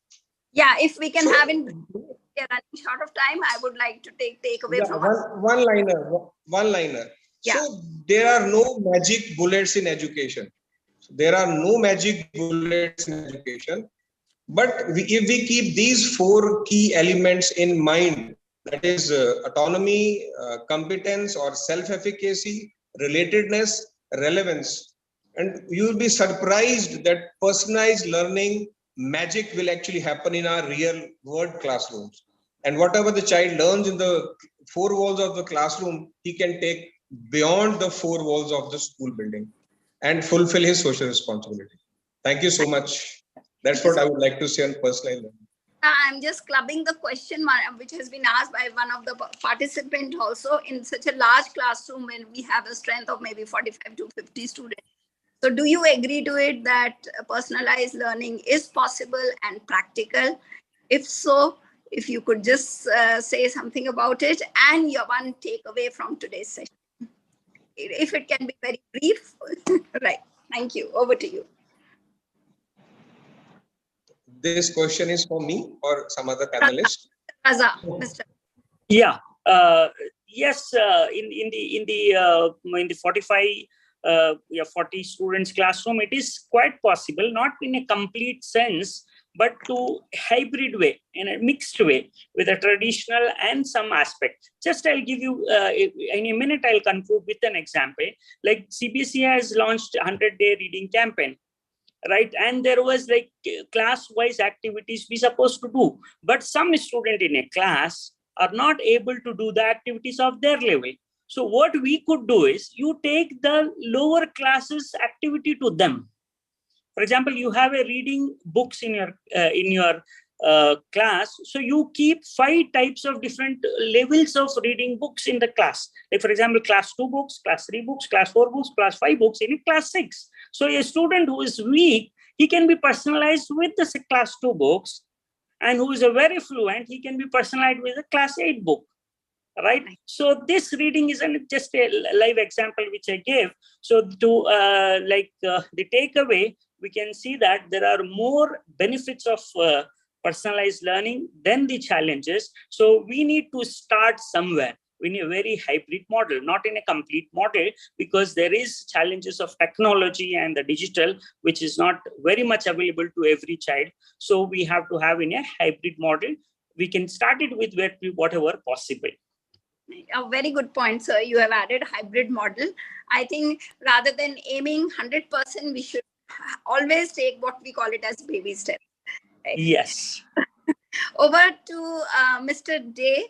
Yeah, if we can have in running short of time, I would like to take away from one liner. Yeah. So there are no magic bullets in education. There are no magic bullets in education. But if we keep these 4 key elements in mind, that is autonomy, competence or self-efficacy, relatedness, relevance, and you will be surprised that personalized learning magic will actually happen in our real world classrooms. And whatever the child learns in the 4 walls of the classroom, he can take beyond the 4 walls of the school building and fulfill his social responsibility. Thank you so much. That's what I would like to say on personalized learning. I'm just clubbing the question which has been asked by one of the participants also. In such a large classroom when we have a strength of maybe 45 to 50 students. So do you agree to it that personalized learning is possible and practical? If so, if you could just say something about it and your one takeaway from today's session. If it can be very brief. Right. Thank you. Over to you. This question is for me or some other panelist? Raza, Mr. Yeah. Yes. In the 40 students classroom, it is quite possible, not in a complete sense, but to hybrid way, in a mixed way, with a traditional and some aspect. Just I'll give you in a minute. I'll conclude with an example. Like CBSE has launched 100-day reading campaign. Right, and there was like class-wise activities we supposed to do, but some student in a class are not able to do the activities of their level. So what we could do is you take the lower classes activity to them. For example, you have a reading books in your class, so you keep 5 types of different levels of reading books in the class. Like for example, class 2 books, class 3 books, class 4 books, class 5 books in class 6. So a student who is weak, he can be personalized with the class 2 books, and who is a very fluent, he can be personalized with a class 8 book. Right. So this reading isn't just a live example which I gave. So to the takeaway, we can see that there are more benefits of personalized learning than the challenges. So we need to start somewhere. We need a very hybrid model, not in a complete model, because there is challenges of technology and the digital, which is not very much available to every child. So we have to have in a hybrid model. We can start it with whatever possible. A very good point, sir. You have added hybrid model. I think rather than aiming 100%, we should always take what we call it as baby steps. Right? Yes. Over to Mr. Day.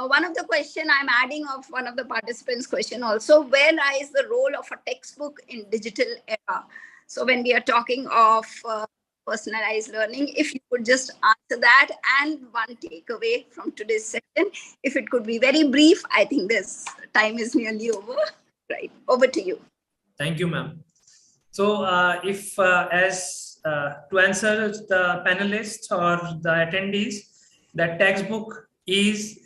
One of the question I'm adding of one of the participants' question also, where lies the role of a textbook in digital era? So when we are talking of personalized learning, if you could just answer that, and one takeaway from today's session, if it could be very brief. I think this time is nearly over. Right, over to you. Thank you, ma'am. So to answer the panelists or the attendees, that textbook is,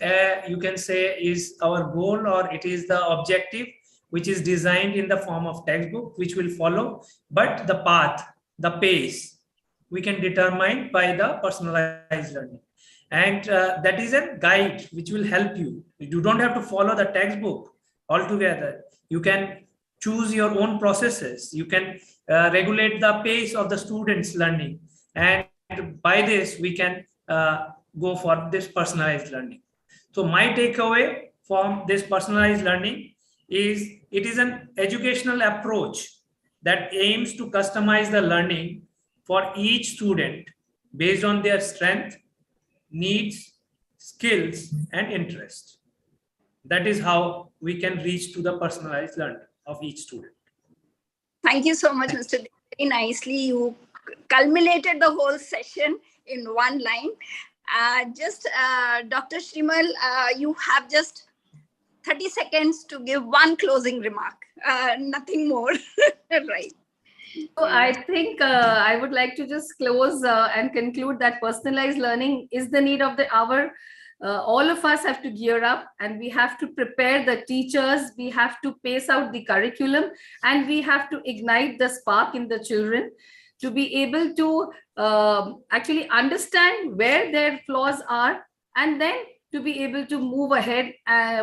you can say, is our goal, or it is the objective, which is designed in the form of textbook, which will follow, but the path, the pace, we can determine by the personalized learning. And that is a guide which will help you. You don't have to follow the textbook altogether. You can choose your own processes. You can regulate the pace of the students' learning. And by this, we can go for this personalized learning. So my takeaway from this personalized learning is it is an educational approach that aims to customize the learning for each student based on their strength, needs, skills, and interest. That is how we can reach to the personalized learning of each student. Thank you so much, Mr. Day. Very nicely, you culminated the whole session in one line. Dr. Shrimal, you have just 30 seconds to give one closing remark, nothing more. Right. So I think I would like to just close and conclude that personalized learning is the need of the hour. All of us have to gear up, and we have to prepare the teachers, we have to pace out the curriculum, and we have to ignite the spark in the children to be able to actually understand where their flaws are, and then to be able to move ahead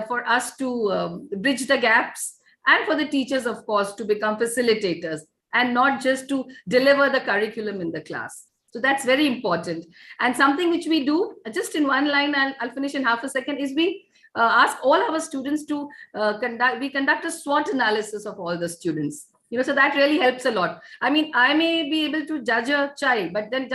for us to bridge the gaps, and for the teachers, of course, to become facilitators and not just to deliver the curriculum in the class. So that's very important. And something which we do, just in one line, I'll finish in half a second, is we ask all our students to conduct a SWOT analysis of all the students. So that really helps a lot. I mean, I may be able to judge a child, but then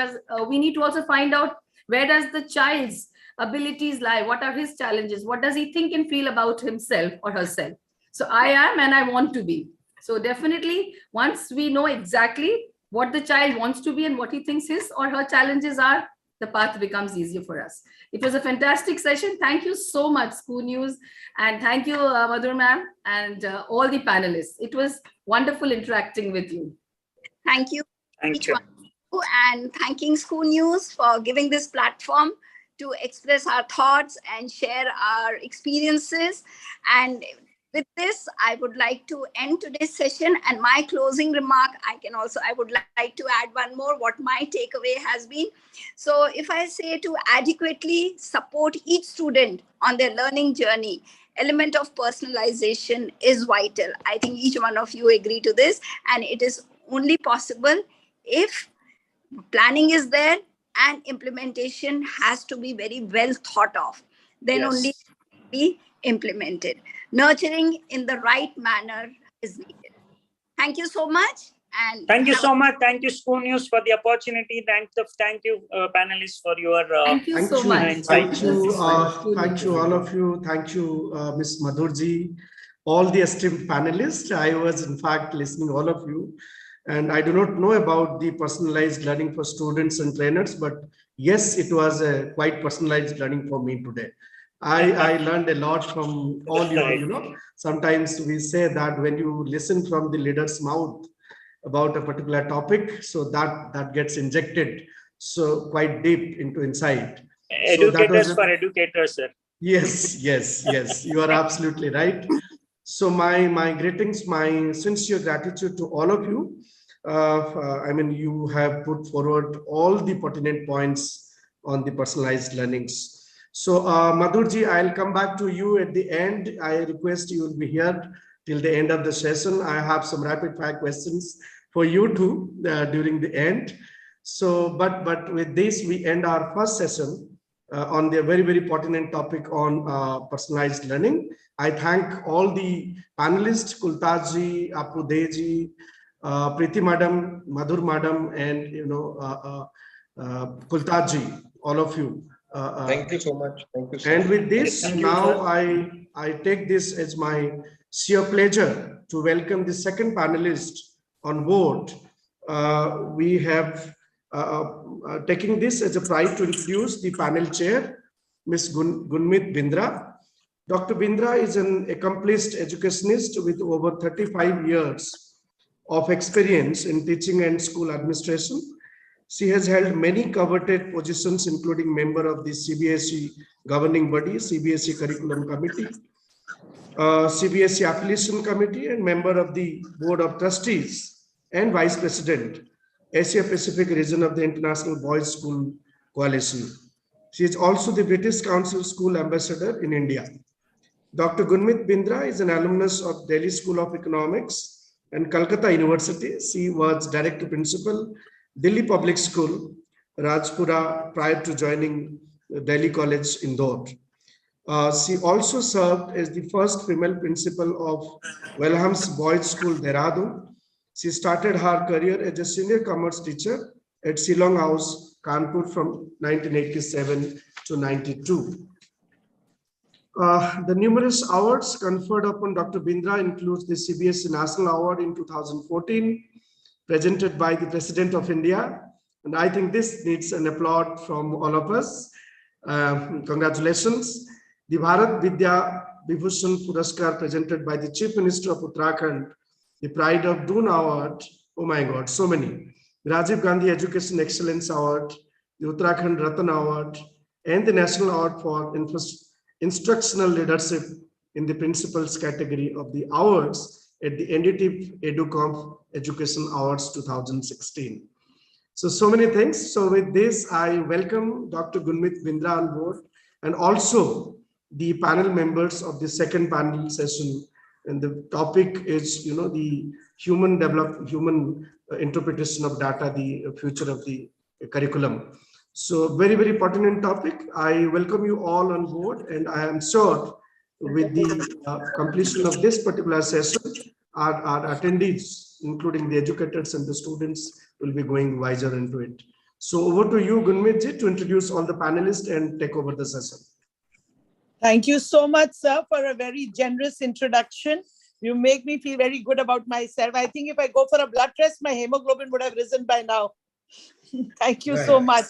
we need to also find out where does the child's abilities lie? What are his challenges? What does he think and feel about himself or herself? So I am and I want to be. So definitely, once we know exactly what the child wants to be and what he thinks his or her challenges are, the path becomes easier for us. It was a fantastic session. Thank you so much, School News. And thank you, Madhur ma'am, and all the panelists. It was wonderful interacting with you. Thank you. Thank you. And thanking School News for giving this platform to express our thoughts and share our experiences. And with this, I would like to end today's session, and my closing remark, I would like to add one more, what my takeaway has been. So if I say to adequately support each student on their learning journey, element of personalization is vital. I think each one of you agree to this, and it is only possible if planning is there and implementation has to be very well thought of. Then only it will be implemented. Nurturing in the right manner is needed. Thank you so much. And thank you so much. Thank you, School News, for the opportunity. Thank you, panelists, for your thank you so much. Thank you, all of you. Thank you, Ms. Madhurji, all the esteemed panelists. I was, in fact, listening all of you. And I do not know about the personalized learning for students and trainers, but yes, it was a quite personalized learning for me today. I learned a lot from all you, sometimes we say that when you listen from the leader's mouth about a particular topic, so that gets injected so quite deep into insight. Educators for educators, sir. Yes, you are absolutely right. So my greetings, my sincere gratitude to all of you. I mean, you have put forward all the pertinent points on the personalized learnings. So Madhurji, I'll come back to you at the end. I request you will be here till the end of the session. I have some rapid fire questions for you too during the end. So, but with this, we end our first session on the very, very pertinent topic on personalized learning. I thank all the panelists, Kultaj, Apudeji, Priti madam, Madhur madam, and Kultaj, all of you. Thank you so much. Thank you. And with this, Thank you, now sir. I take this as my sheer pleasure to welcome the second panelist on board. We have taking this as a pride to introduce the panel chair, Ms. Gunmeet Bindra. Dr. Bindra is an accomplished educationist with over 35 years of experience in teaching and school administration. She has held many coveted positions, including member of the CBSE governing body, CBSE Curriculum Committee, CBSE Affiliation Committee, and member of the Board of Trustees and Vice President, Asia Pacific region of the International Boys School Coalition. She is also the British Council School Ambassador in India. Dr. Gunmeet Bindra is an alumnus of Delhi School of Economics and Calcutta University. She was Director Principal, Delhi Public School, Rajpura, prior to joining Delhi College, Indore. She also served as the first female principal of Welham's Boys School, Dehradun. She started her career as a senior commerce teacher at Shillong House, Kanpur from 1987 to 92. The numerous awards conferred upon Dr. Bindra includes the CBSE National Award in 2014, presented by the President of India. And I think this needs an applaud from all of us. Congratulations. The Bharat Vidya Vibhushan Puraskar presented by the Chief Minister of Uttarakhand, the Pride of Doon Award. Oh my God, so many. The Rajiv Gandhi Education Excellence Award, the Uttarakhand Ratan Award, and the National Award for Instructional Leadership in the Principals category of the awards at the NDT EduConf Education Awards 2016. So many things. So with this, I welcome Dr. Gunmeet Bindra on board, and also the panel members of the second panel session. And the topic is, the human interpretation of data, the future of the curriculum. So very, very pertinent topic. I welcome you all on board, and I am sure with the completion of this particular session, our attendees, including the educators and the students, will be going wiser into it. So over to you, Gunmeet ji, to introduce all the panelists and take over the session. Thank you so much, sir, for a very generous introduction. You make me feel very good about myself. I think if I go for a blood test, my hemoglobin would have risen by now. Thank you so much.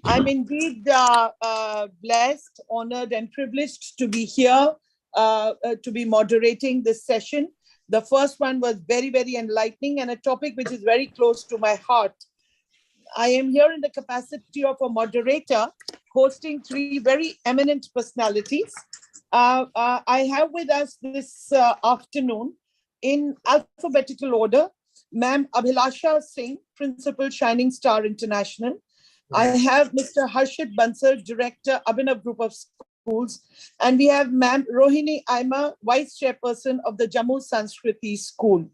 I'm indeed blessed, honored, and privileged to be here, to be moderating this session. The first one was very, very enlightening and a topic which is very close to my heart. I am here in the capacity of a moderator, hosting three very eminent personalities. I have with us this afternoon, in alphabetical order, Ma'am Abhilasha Singh, Principal, Shining Star International. I have Mr. Harshit Bansal, Director, Abhinav Group of Schools. And we have Ma'am Rohini Aima, Vice Chairperson of the Jammu Sanskriti School.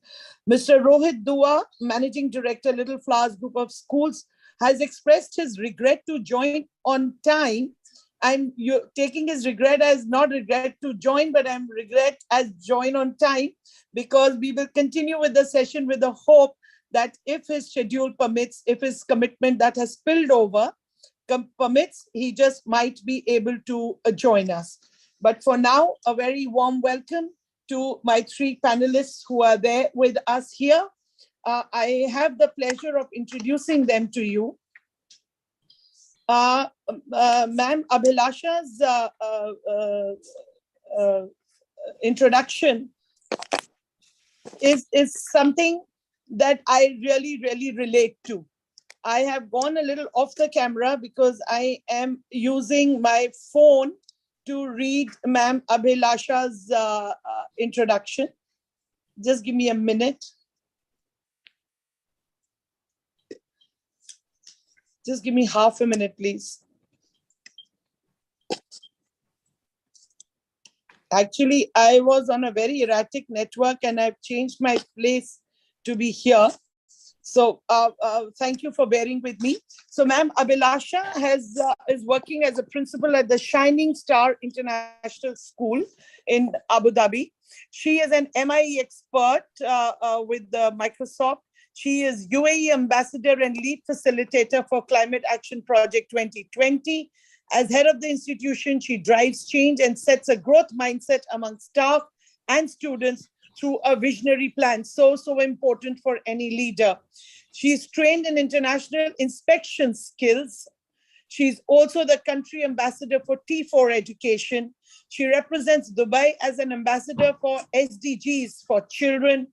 Mr. Rohit Dua, Managing Director, Little Flowers Group of Schools, has expressed his regret to join on time. I'm taking his regret as not regret to join, but I'm regret as join on time, because we will continue with the session with the hope that if his schedule permits, if his commitment that has spilled over permits, he just might be able to join us. But for now, a very warm welcome to my three panelists who are there with us here. I have the pleasure of introducing them to you. Ma'am Abhilasha's introduction is something that I really, really relate to. I have gone a little off the camera because I am using my phone to read Ma'am Abhilasha's introduction. Just give me a minute. Just give me half a minute, please. Actually, I was on a very erratic network and I've changed my place to be here. So thank you for bearing with me. So ma'am, Abhilasha is working as a principal at the Shining Star International School in Abu Dhabi. She is an MIE expert with Microsoft. She is UAE ambassador and lead facilitator for Climate Action Project 2020. As head of the institution, she drives change and sets a growth mindset among staff and students through a visionary plan, so important for any leader. She's trained in international inspection skills. She's also the country ambassador for T4 education. She represents Dubai as an ambassador for SDGs for children.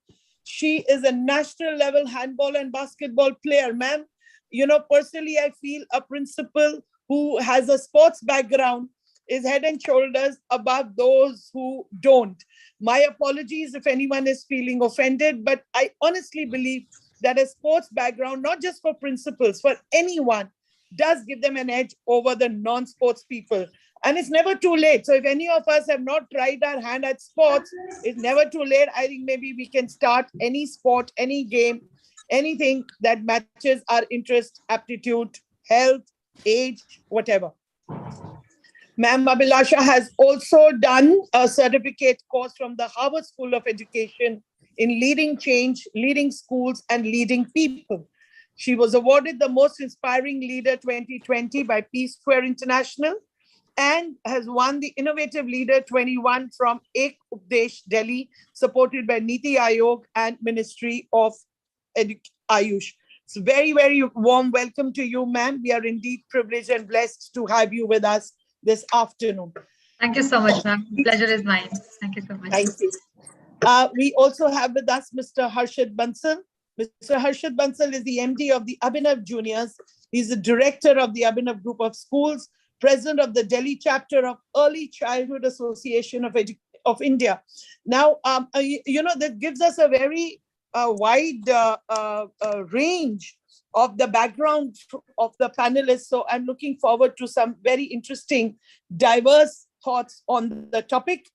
She is a national level handball and basketball player. Ma'am, you know, personally, I feel a principal who has a sports background is head and shoulders above those who don't. My apologies if anyone is feeling offended, but I honestly believe that a sports background, not just for principals, for anyone, does give them an edge over the non-sports people. And it's never too late. So if any of us have not tried our hand at sports, it's never too late. I think maybe we can start any sport, any game, anything that matches our interest, aptitude, health, age, whatever. Ma'am Abhilasha has also done a certificate course from the Harvard School of Education in leading change, leading schools, and leading people. She was awarded the Most Inspiring Leader 2020 by Peace Square International and has won the Innovative Leader 21 from Ek Updesh, Delhi, supported by Niti Aayog and Ministry of Ayush. So very, very warm welcome to you, ma'am. We are indeed privileged and blessed to have you with us this afternoon. Thank you so much, ma'am. Pleasure is mine. Thank you so much. Thank you. We also have with us Mr. Harshit Bansal. Mr. Harshit Bansal is the MD of the Abhinav Juniors. He's the director of the Abhinav Group of Schools, president of the Delhi chapter of Early Childhood Association of India. Now, you know, that gives us a very wide range of the background of the panelists. So I'm looking forward to some very interesting, diverse thoughts on the topic.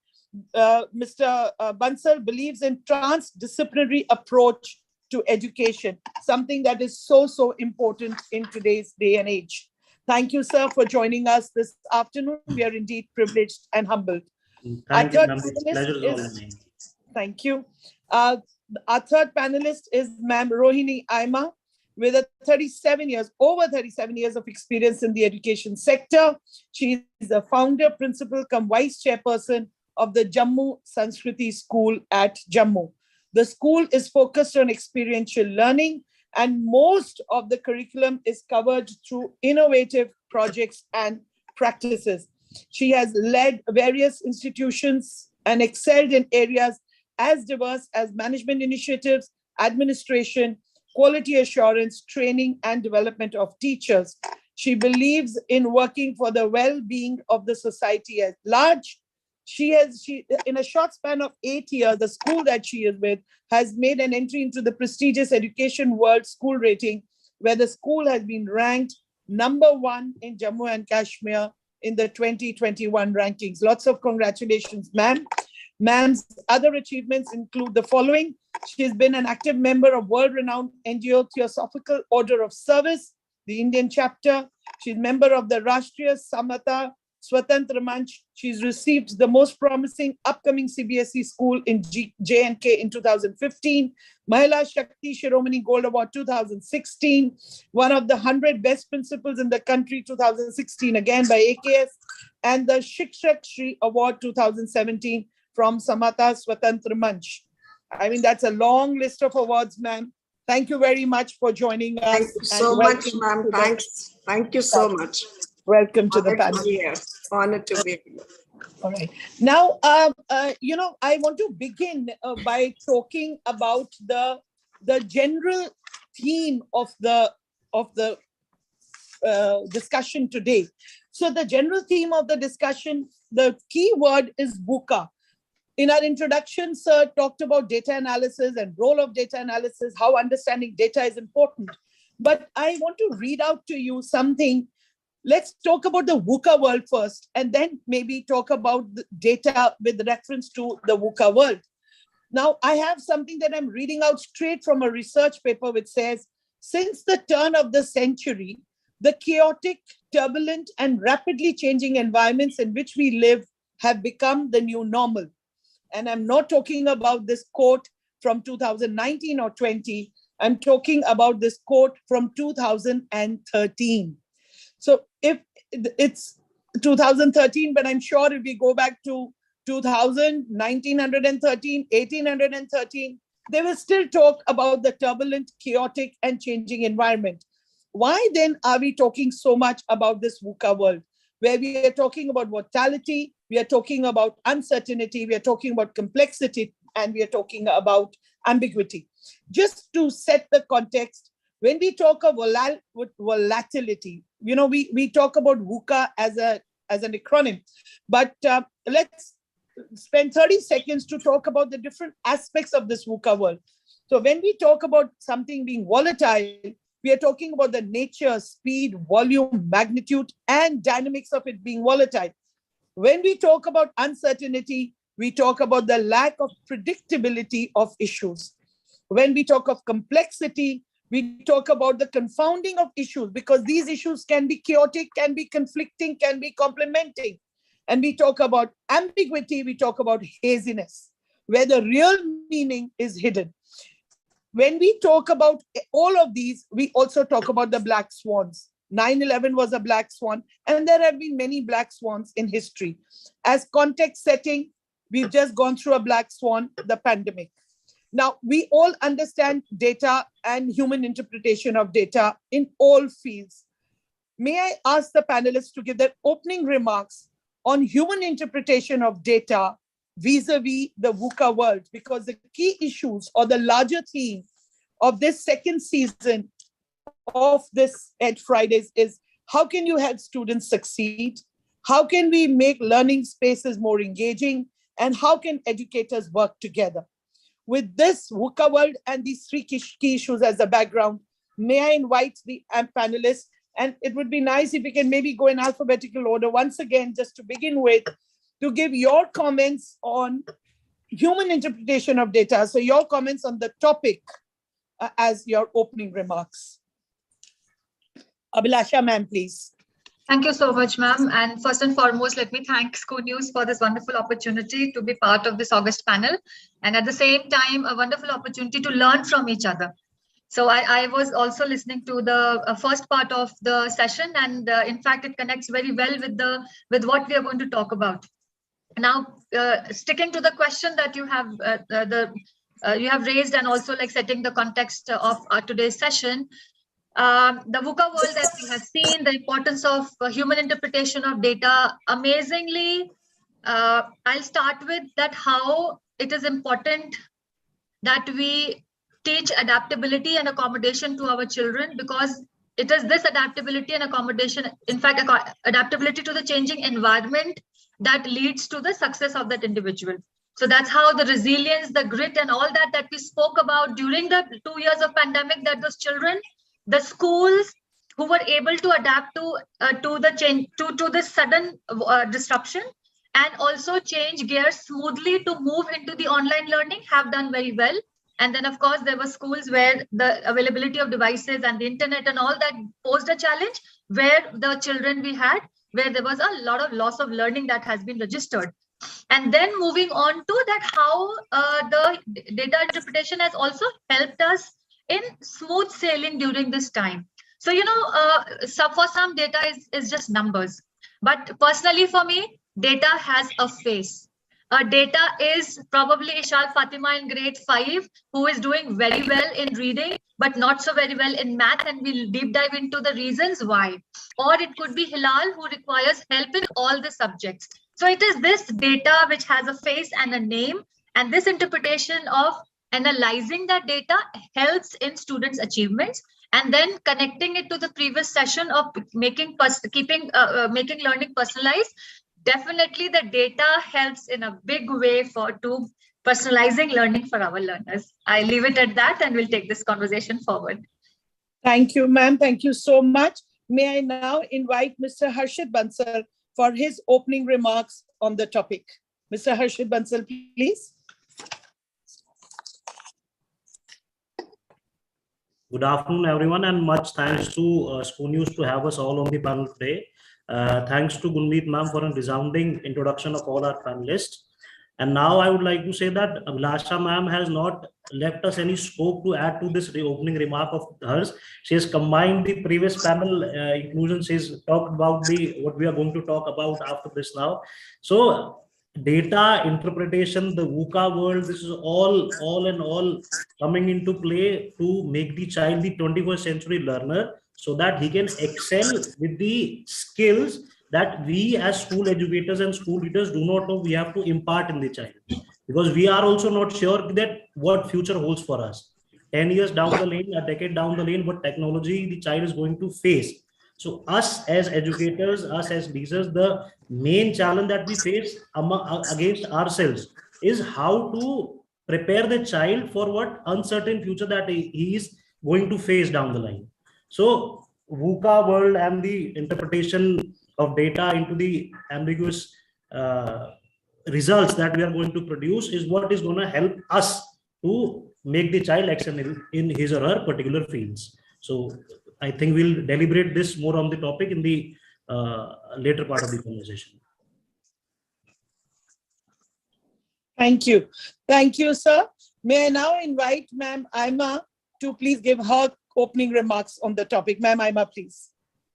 Mr. Bansal believes in transdisciplinary approach to education, something that is so important in today's day and age. Thank you, sir, for joining us this afternoon. We are indeed privileged and humbled. Thank you, ma'am. Pleasure is all mine. Thank you. Our third panelist is Ma'am Rohini Aima, with over 37 years of experience in the education sector. She is the founder, principal, cum vice chairperson of the Jammu Sanskriti School at Jammu. The school is focused on experiential learning, and most of the curriculum is covered through innovative projects and practices. She has led various institutions and excelled in areas as diverse as management initiatives, administration, quality assurance, training, and development of teachers. She believes in working for the well-being of the society at large. She in a short span of 8 years, the school that she is with has made an entry into the prestigious Education World School Rating, where the school has been ranked #1 in Jammu and Kashmir in the 2021 rankings. Lots of congratulations, ma'am. Ma'am's other achievements include the following. She has been an active member of world-renowned NGO Theosophical Order of Service, the Indian chapter. She's a member of the Rashtriya Samata Swatantra Manch. She's received the most promising upcoming CBSE school in J&K in 2015, Mahila Shakti Shiromani Gold Award 2016, one of the 100 best principals in the country 2016, again by AKS, and the Shikshak Shri Award 2017 from Samata Swatantra Manch. I mean, that's a long list of awards, ma'am. Thank you very much for joining us. Thank you so much, ma'am. Thanks. Thank you so much. Welcome to the panel. Honored to be here. All right. Now, you know, I want to begin by talking about the general theme of the discussion today. So the general theme of the discussion, the key word is VUCA. In our introduction, sir talked about data analysis and role of data analysis, how understanding data is important. But I want to read out to you something. Let's talk about the VUCA world first, and then maybe talk about the data with reference to the VUCA world. Now, I have something that I'm reading out straight from a research paper which says, since the turn of the century, the chaotic, turbulent, and rapidly changing environments in which we live have become the new normal. And I'm not talking about this quote from 2019 or 20. I'm talking about this quote from 2013. So if it's 2013, but I'm sure if we go back to 2000, 1913, 1813, they will still talk about the turbulent, chaotic, and changing environment. Why then are we talking so much about this VUCA world, where we are talking about mortality, we are talking about uncertainty, we are talking about complexity, and we are talking about ambiguity? Just to set the context, when we talk of volatility, we talk about VUCA as an acronym, but let's spend 30 seconds to talk about the different aspects of this VUCA world. So when we talk about something being volatile, we are talking about the nature, speed, volume, magnitude, and dynamics of it being volatile. When we talk about uncertainty, we talk about the lack of predictability of issues. When we talk of complexity, we talk about the confounding of issues, because these issues can be chaotic, can be conflicting, can be complementing. And we talk about ambiguity, we talk about haziness, where the real meaning is hidden. When we talk about all of these, we also talk about the black swans. 9/11 was a black swan, and there have been many black swans in history. As context setting, we've just gone through a black swan, the pandemic. Now, we all understand data and human interpretation of data in all fields. May I ask the panelists to give their opening remarks on human interpretation of data vis-a-vis the VUCA world, because the key issues or the larger theme of this second season of this EdFridays is, how can you help students succeed? How can we make learning spaces more engaging? And how can educators work together? With this VUCA world and these three key issues as a background, may I invite the panelists, and it would be nice if we can maybe go in alphabetical order once again, just to begin with, to give your comments on human interpretation of data. So your comments on the topic as your opening remarks. Abhilasha, ma'am, please. Thank you so much, ma'am. And first and foremost, let me thank School News for this wonderful opportunity to be part of this August panel. And at the same time, a wonderful opportunity to learn from each other. So I was also listening to the first part of the session, and in fact, it connects very well with what we are going to talk about. Now, sticking to the question that you have raised, and also like setting the context of today's session, the VUCA world that we have seen, the importance of human interpretation of data, amazingly, I'll start with that, how it is important that we teach adaptability and accommodation to our children, because it is this adaptability and accommodation, in fact, adaptability to the changing environment, that leads to the success of that individual. So that's how the resilience, the grit, and all that we spoke about during the 2 years of pandemic, that those children, the schools who were able to adapt to the change, to this sudden disruption, and also change gears smoothly to move into the online learning, have done very well. And then, of course, there were schools where the availability of devices and the internet and all that posed a challenge, where the children we had, where there was a lot of loss of learning that has been registered. And then moving on to that, how the data interpretation has also helped us in smooth sailing during this time. So, for some data is just numbers. But personally for me, data has a face. Data is probably Ishal Fatima in grade 5, who is doing very well in reading, but not so very well in math, and we'll deep dive into the reasons why. Or it could be Hilal, who requires help in all the subjects. So it is this data which has a face and a name, and this interpretation of analyzing that data helps in students' achievements, and then connecting it to the previous session of making learning personalized. Definitely the data helps in a big way to personalizing learning for our learners. I leave it at that, and we'll take this conversation forward. Thank you, ma'am. Thank you so much. May I now invite Mr. Harshit Bansal for his opening remarks on the topic. Mr. Harshit Bansal, please. Good afternoon, everyone, and much thanks to School News to have us all on the panel today. Thanks to Gunmeet ma'am for a resounding introduction of all our panelists. And now I would like to say that Abhilasha ma'am has not left us any scope to add to this opening remark of hers. She has combined the previous panel inclusion. She's talked about what we are going to talk about after this now. So data interpretation, the VUCA world, this is all in all coming into play to make the child the 21st century learner so that he can excel with the skills that we as school educators and school leaders do not know we have to impart in the child, because we are also not sure that what future holds for us 10 years down the lane, a decade down the lane, what technology the child is going to face. So us as educators, us as leaders, the main challenge that we face against ourselves is how to prepare the child for what uncertain future that he is going to face down the line. So VUCA world and the interpretation of data into the ambiguous results that we are going to produce is what is going to help us to make the child excel in his or her particular fields. So I think we'll deliberate this more on the topic in the later part of the conversation. Thank you. Thank you, sir. May I now invite Ma'am Aima to please give her opening remarks on the topic. Ma'am Aima, please.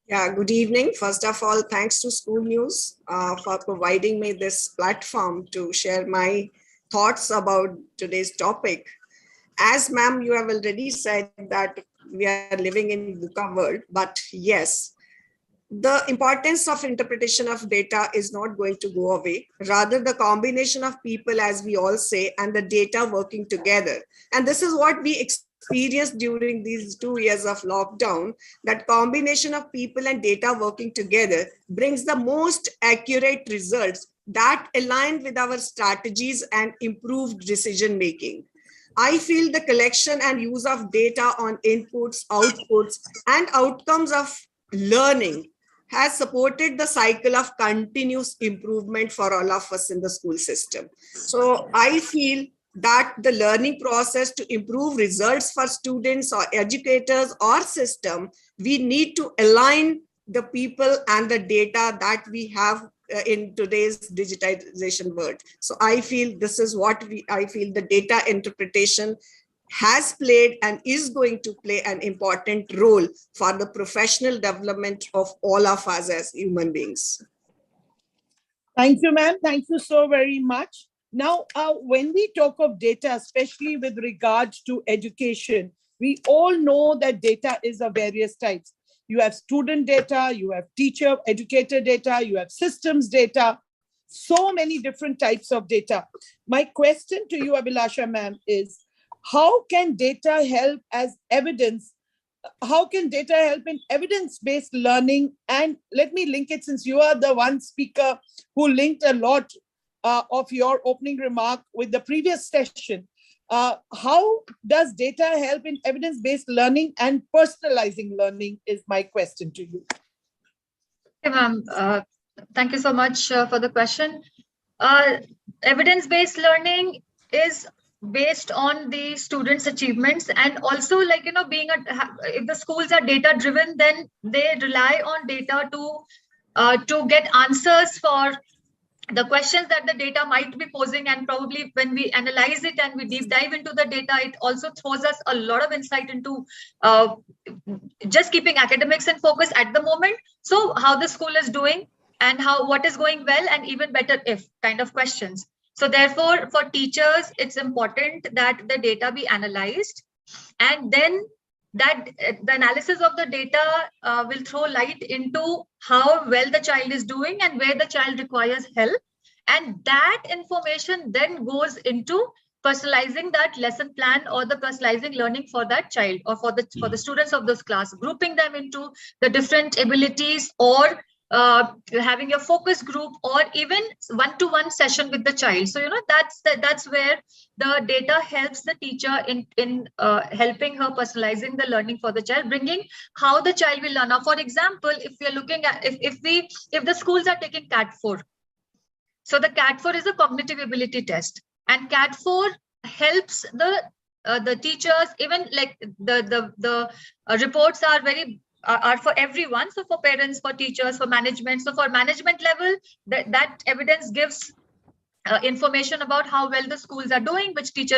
Yeah, good evening. First of all, thanks to School News for providing me this platform to share my thoughts about today's topic. As ma'am, you have already said that we are living in VUCA world, but yes, the importance of interpretation of data is not going to go away. Rather, the combination of people, as we all say, and the data working together. And this is what we experienced during these 2 years of lockdown, that combination of people and data working together brings the most accurate results that align with our strategies and improved decision making. I feel the collection and use of data on inputs, outputs, and outcomes of learning has supported the cycle of continuous improvement for all of us in the school system. So I feel that the learning process to improve results for students or educators or system, we need to align the people and the data that we have in today's digitization world. So I feel this is what I feel the data interpretation has played and is going to play an important role for the professional development of all of us as human beings. Thank you, ma'am. Thank you so very much. Now, when we talk of data, especially with regards to education, we all know that data is of various types. You have student data, you have teacher, educator data, you have systems data, so many different types of data. My question to you, Abhilasha ma'am, is how can data help as evidence? How can data help in evidence-based learning? And let me link it, since you are the one speaker who linked a lot of your opening remark with the previous session. How does data help in evidence-based learning and personalizing learning is my question to you. Okay, ma'am. Thank you so much for the question. Evidence-based learning is based on the students' achievements, and also, like, you know, if the schools are data driven, then they rely on data to get answers for the questions that the data might be posing. And probably when we analyze it and we deep dive into the data, it also throws us a lot of insight into just keeping academics in focus at the moment. So how the school is doing and what is going well, and even better if kind of questions. So therefore, for teachers, it's important that the data be analyzed, and then that the analysis of the data will throw light into how well the child is doing and where the child requires help. And that information then goes into personalizing that lesson plan or the personalizing learning for that child or for the students of this class, grouping them into the different abilities, or having your focus group, or even one-to-one session with the child. So, you know, that's where the data helps the teacher in helping her personalizing the learning for the child, bringing how the child will learn. Now, for example, if we are looking at if the schools are taking CAT4, so the CAT4 is a cognitive ability test, and CAT4 helps the the teachers, even like the reports are are for everyone. So for parents, for teachers, for management. So for management level, that evidence gives information about how well the schools are doing, which teacher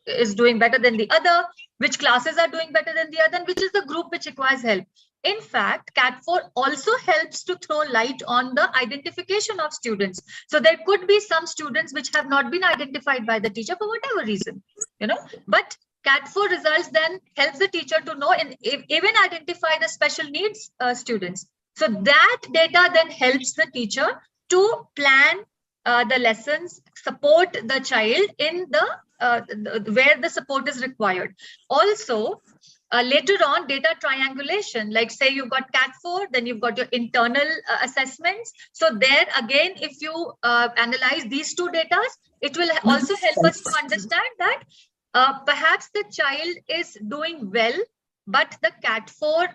is doing better than the other, which classes are doing better than the other, and which is the group which requires help. In fact, CAT4 also helps to throw light on the identification of students. So there could be some students which have not been identified by the teacher for whatever reason, but CAT4 results then helps the teacher to know and even identify the special needs students. So that data then helps the teacher to plan the lessons, support the child in where the support is required. Also, later on, data triangulation, like say you've got CAT4, then you've got your internal assessments. So there again, if you analyze these two data, it will also help us to understand that perhaps the child is doing well, but the CAT4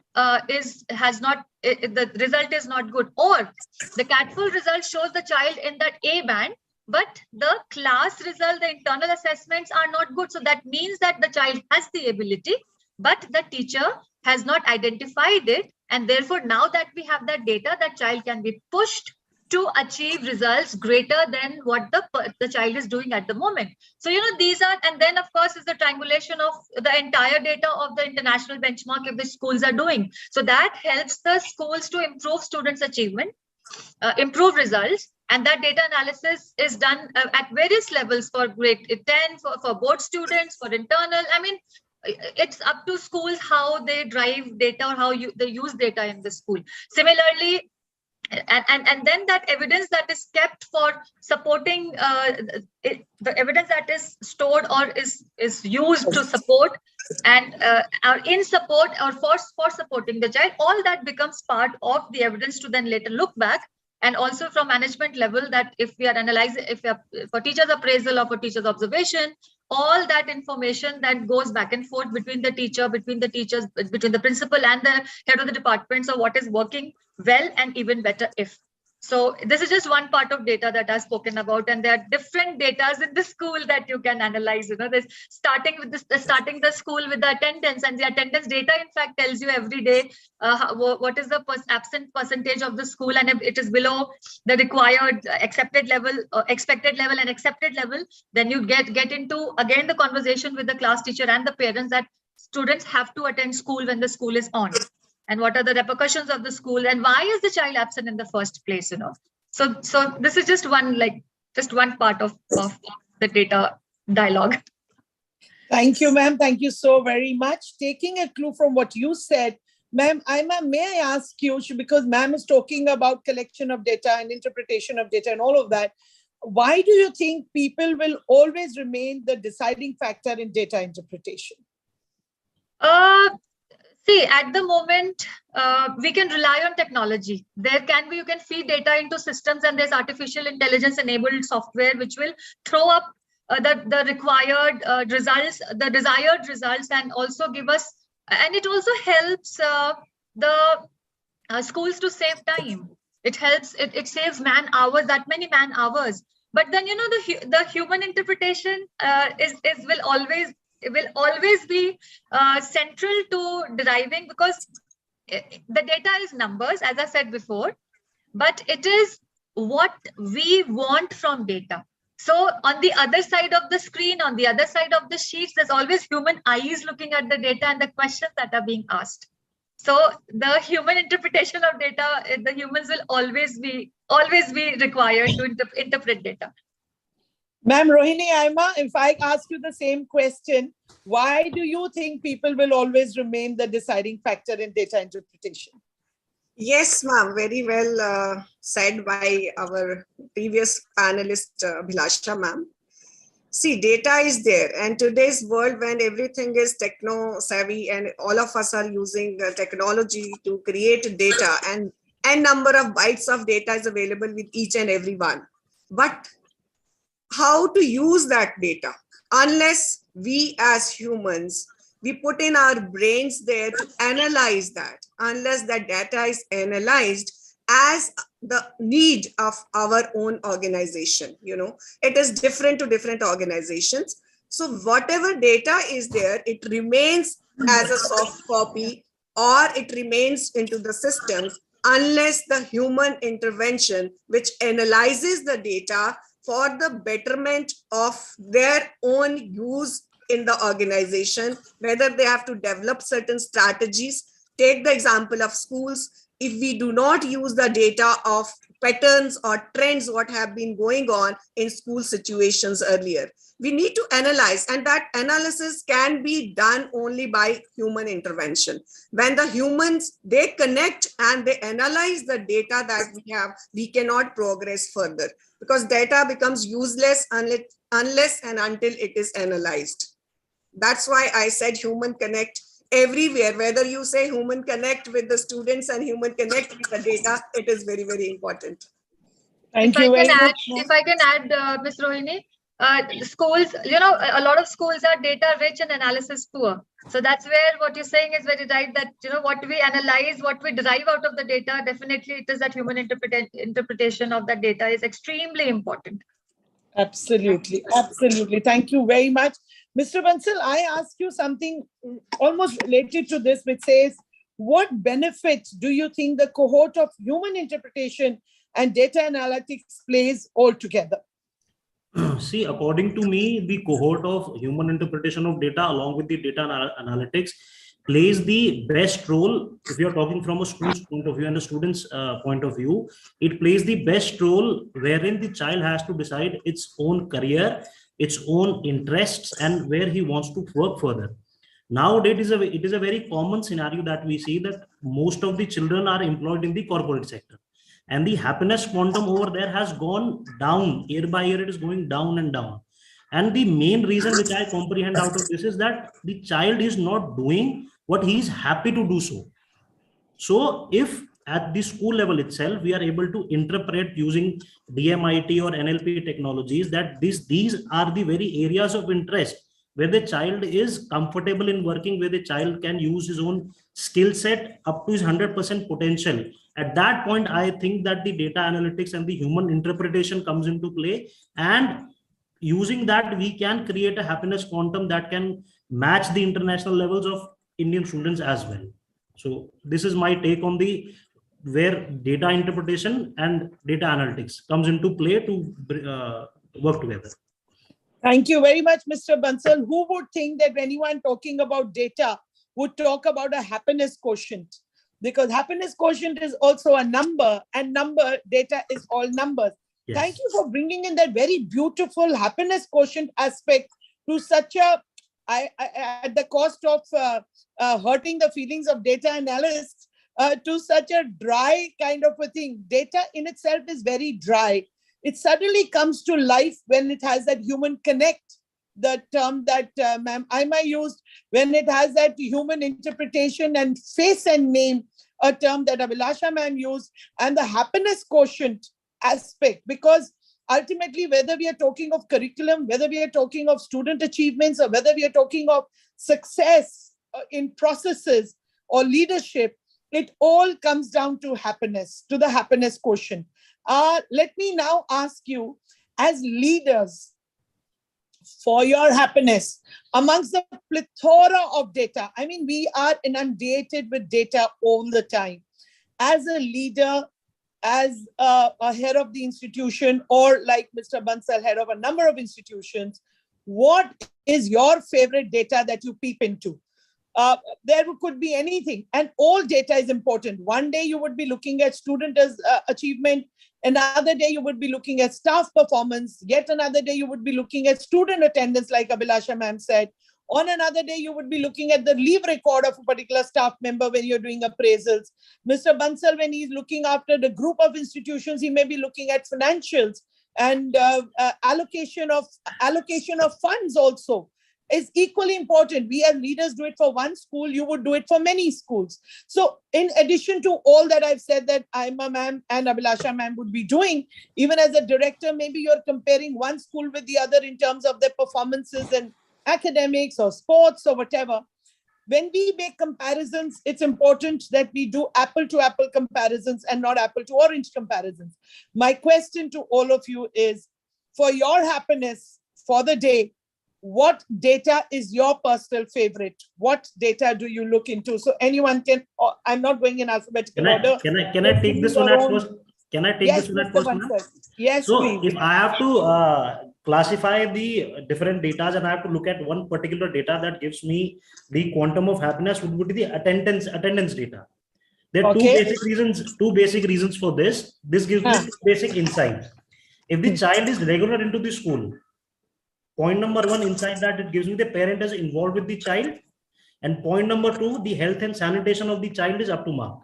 the result is not good, or the CAT4 result shows the child in that A band, but the class result, the internal assessments are not good. So that means that the child has the ability, but the teacher has not identified it. And therefore, now that we have that data, that child can be pushed to achieve results greater than what the child is doing at the moment. So, these are, and then of course is the triangulation of the entire data of the international benchmark if the schools are doing. So that helps the schools to improve students' achievement, improve results. And that data analysis is done at various levels for grade 10, for board students, for internal. I mean, it's up to schools how they drive data or how they use data in the school. Similarly, and then that evidence that is kept for supporting the evidence that is stored or is used to support and are in support or for supporting the child, all that becomes part of the evidence to then later look back. And also from management level, that if we are analyzing, if we are for teachers appraisal or for teachers observation, all that information that goes back and forth between the teacher, between the teachers, between the principal and the head of the department, so what is working well and even better if. So this is just one part of data that I've spoken about, and there are different data in the school that you can analyze. There's starting the school with the attendance, and the attendance data in fact tells you every day what is the absent percentage of the school, and if it is below the required expected level, and accepted level, then you get into again the conversation with the class teacher and the parents that students have to attend school when the school is on. And what are the repercussions of the school, and why is the child absent in the first place? So this is just one part of the data dialogue. Thank you, ma'am. Thank you so very much. Taking a clue from what you said, ma'am, Aima, may I ask you, because ma'am is talking about collection of data and interpretation of data and all of that, why do you think people will always remain the deciding factor in data interpretation? See, at the moment, we can rely on technology. You can feed data into systems, and there's artificial intelligence enabled software which will throw up the required results, the desired results, and also give us, and it also helps the schools to save time. It helps, it saves man hours, that many man hours. But then, the human interpretation will always be central to deriving, because the data is numbers, as I said before, but it is what we want from data. So on the other side of the screen, on the other side of the sheets, there's always human eyes looking at the data and the questions that are being asked. So the human interpretation of data, the humans will always be required to interpret data. Ma'am, Rohini, Aima, if I ask you the same question, why do you think people will always remain the deciding factor in data interpretation? Yes, ma'am, very well said by our previous panelist, Abhilasha, ma'am. See, data is there, and today's world when everything is techno savvy and all of us are using technology to create data, and number of bytes of data is available with each and every one. But how to use that data, unless we as humans, we put in our brains there to analyze that, unless that data is analyzed as the need of our own organization. It is different to different organizations. So whatever data is there, it remains as a soft copy or it remains into the systems unless the human intervention, which analyzes the data for the betterment of their own use in the organization, whether they have to develop certain strategies. Take the example of schools. If we do not use the data of patterns or trends, what have been going on in school situations earlier, we need to analyze, and that analysis can be done only by human intervention. When the humans, they connect and they analyze the data that we have, we cannot progress further because data becomes useless unless and until it is analyzed. That's why I said human connect everywhere. Whether you say human connect with the students and human connect with the data, it is very, very important. Thank you very much. If I can add, Ms. Rohini, schools, a lot of schools are data rich and analysis poor. So that's where what you're saying is very right, that, what we analyze, what we derive out of the data, definitely it is that human interpretation of that data is extremely important. Absolutely. Absolutely. Thank you very much. Mr. Bansal, I ask you something almost related to this, which says, what benefits do you think the cohort of human interpretation and data analytics plays altogether? See, according to me, the cohort of human interpretation of data along with the data analytics plays the best role. If you're talking from a school's point of view and a student's point of view, it plays the best role wherein the child has to decide its own career, its own interests, and where he wants to work further. Nowadays, it is a very common scenario that we see that most of the children are employed in the corporate sector. And the happiness quantum over there has gone down. Year by year, it is going down and down. And the main reason which I comprehend out of this is that the child is not doing what he is happy to do so. So if at the school level itself, we are able to interpret using DMIT or NLP technologies that these are the very areas of interest where the child is comfortable in working, where the child can use his own skill set up to his 100% potential. At that point, I think that the data analytics and the human interpretation comes into play, and using that, we can create a happiness quantum that can match the international levels of Indian students as well. So this is my take on the where data interpretation and data analytics comes into play to work together. Thank you very much, Mr. Bansal. Who would think that anyone talking about data would talk about a happiness quotient? Because happiness quotient is also a number, and data is all numbers. Yes. Thank you for bringing in that very beautiful happiness quotient aspect to such a, at the cost of hurting the feelings of data analysts, to such a dry kind of a thing. Data in itself is very dry. It suddenly comes to life when it has that human connect, the term that Ma'am Aima used, when it has that human interpretation and face and name, a term that Abhilasha ma'am used, and the happiness quotient aspect. Because ultimately, whether we are talking of curriculum, whether we are talking of student achievements, or whether we are talking of success in processes or leadership, it all comes down to happiness, to the happiness quotient. Let me now ask you, as leaders, for your happiness, amongst the plethora of data, I mean, we are inundated with data all the time. As a leader, as a head of the institution, or like Mr. Bansal, head of a number of institutions, what is your favorite data that you peep into? There could be anything, and all data is important. One day you would be looking at student achievement, another day you would be looking at staff performance, yet another day you would be looking at student attendance, like Abhilasha ma'am said. On another day, you would be looking at the leave record of a particular staff member when you're doing appraisals. Mr. Bansal, when he's looking after the group of institutions, he may be looking at financials, and allocation of funds also is equally important. We as leaders do it for one school, you would do it for many schools. So in addition to all that I've said that Aima ma'am and Abhilasha ma'am would be doing, even as a director, maybe you're comparing one school with the other in terms of their performances and academics or sports or whatever. When we make comparisons, it's important that we do apple to apple comparisons and not apple to orange comparisons. My question to all of you is, for your happiness for the day, what data is your personal favorite? What data do you look into? So anyone can, I'm not going in alphabetical order. Can I take this one at first? Can I take Yes, this one at Mr. first, ma'am? Bansal. Yes, So please. if I have to classify the different data and I have to look at one particular data that gives me the quantum of happiness, would be the attendance data. There are two basic reasons for this. This gives me two basic insight. If the child is regular into the school, point number one, inside that it gives me the parent is involved with the child. And point number two, the health and sanitation of the child is up to mark.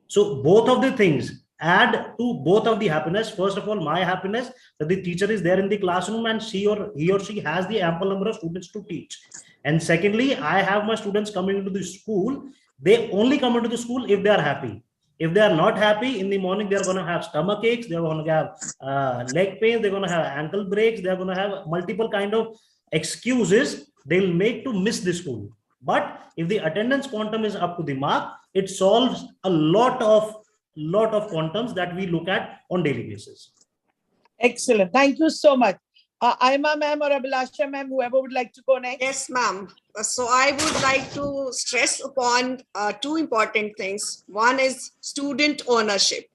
So both of the things add to both of the happiness. First of all, my happiness that the teacher is there in the classroom and he or she has the ample number of students to teach. And secondly, I have my students coming into the school. They only come into the school if they are happy. If they are not happy, in the morning, they're going to have stomach aches, they're going to have leg pain, they're going to have ankle breaks, they're going to have multiple kind of excuses they'll make to miss the school. But if the attendance quantum is up to the mark, it solves a lot of quantums that we look at on daily basis. Excellent. Thank you so much. Aima ma'am or Abhilasha ma'am, whoever would like to go next. Yes, ma'am. So I would like to stress upon two important things. One is student ownership.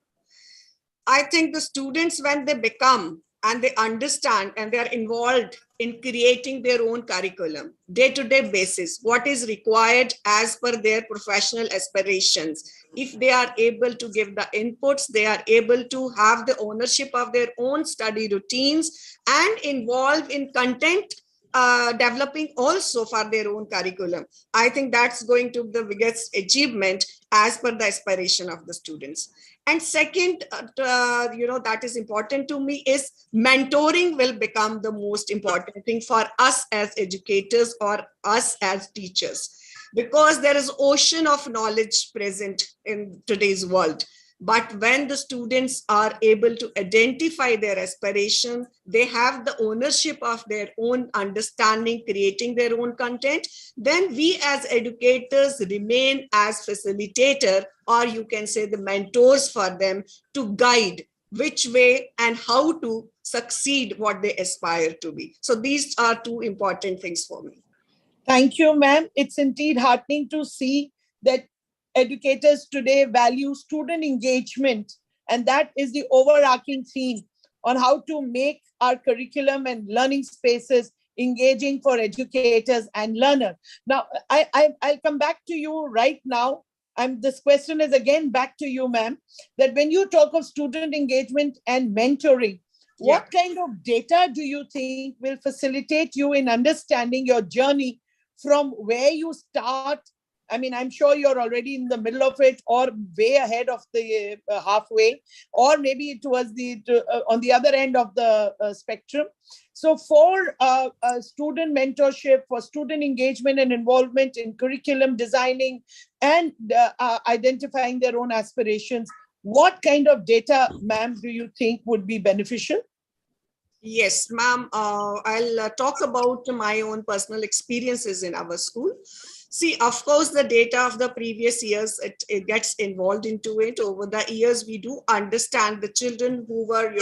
I think the students, when they become and they understand and they are involved in creating their own curriculum, day-to-day basis, what is required as per their professional aspirations. If they are able to give the inputs, they are able to have the ownership of their own study routines and involve in content developing also for their own curriculum. I think that's going to be the biggest achievement as per the aspiration of the students. And second, that is important to me is mentoring will become the most important thing for us as educators or us as teachers, because there is ocean of knowledge present in today's world. But when the students are able to identify their aspiration, they have the ownership of their own understanding, creating their own content, then we as educators remain as facilitator, or you can say the mentors for them to guide which way and how to succeed what they aspire to be. So these are two important things for me. Thank you, ma'am. It's indeed heartening to see that educators today value student engagement, and that is the overarching theme on how to make our curriculum and learning spaces engaging for educators and learners. Now, I'll come back to you right now. This question is again back to you, ma'am, that when you talk of student engagement and mentoring, what kind of data do you think will facilitate you in understanding your journey from where you start? I mean, I'm sure you're already in the middle of it or way ahead of the halfway, or maybe towards on the other end of the spectrum. So for student mentorship, for student engagement and involvement in curriculum designing and identifying their own aspirations, what kind of data, ma'am, do you think would be beneficial? Yes, ma'am. I'll talk about my own personal experiences in our school. See, of course, the data of the previous years, it gets involved into it. Over the years, we do understand the children who were,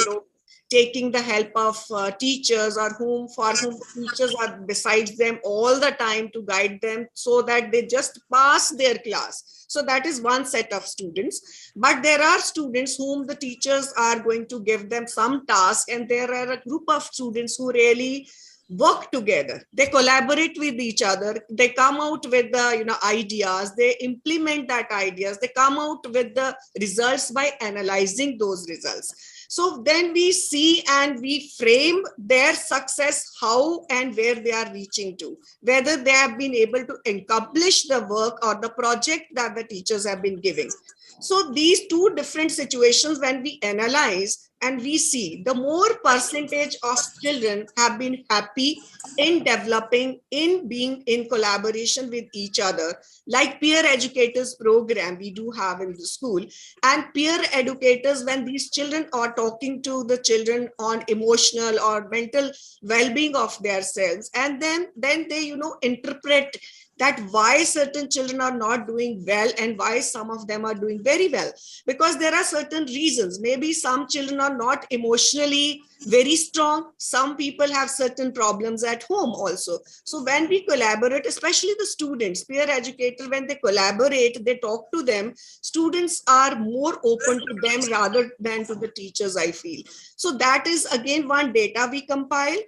taking the help of teachers, or for whom teachers are besides them all the time to guide them so that they just pass their class. So that is one set of students. But there are students whom the teachers are going to give them some task, and there are a group of students who really work together. They collaborate with each other. They come out with the ideas. They implement that ideas. They come out with the results by analyzing those results. So then we see and we frame their success, how and where they are reaching to, whether they have been able to accomplish the work or the project that the teachers have been giving. So these two different situations, when we analyze and we see, the more percentage of children have been happy in developing, in being in collaboration with each other, like peer educators program we do have in the school, and peer educators, when these children are talking to the children on emotional or mental well-being of themselves, and then they interpret that why certain children are not doing well and why some of them are doing very well. Because there are certain reasons. Maybe some children are not emotionally very strong. Some people have certain problems at home also. So when we collaborate, especially the students, peer educators, when they collaborate, they talk to them, students are more open to them rather than to the teachers, I feel. So that is again one data we compile.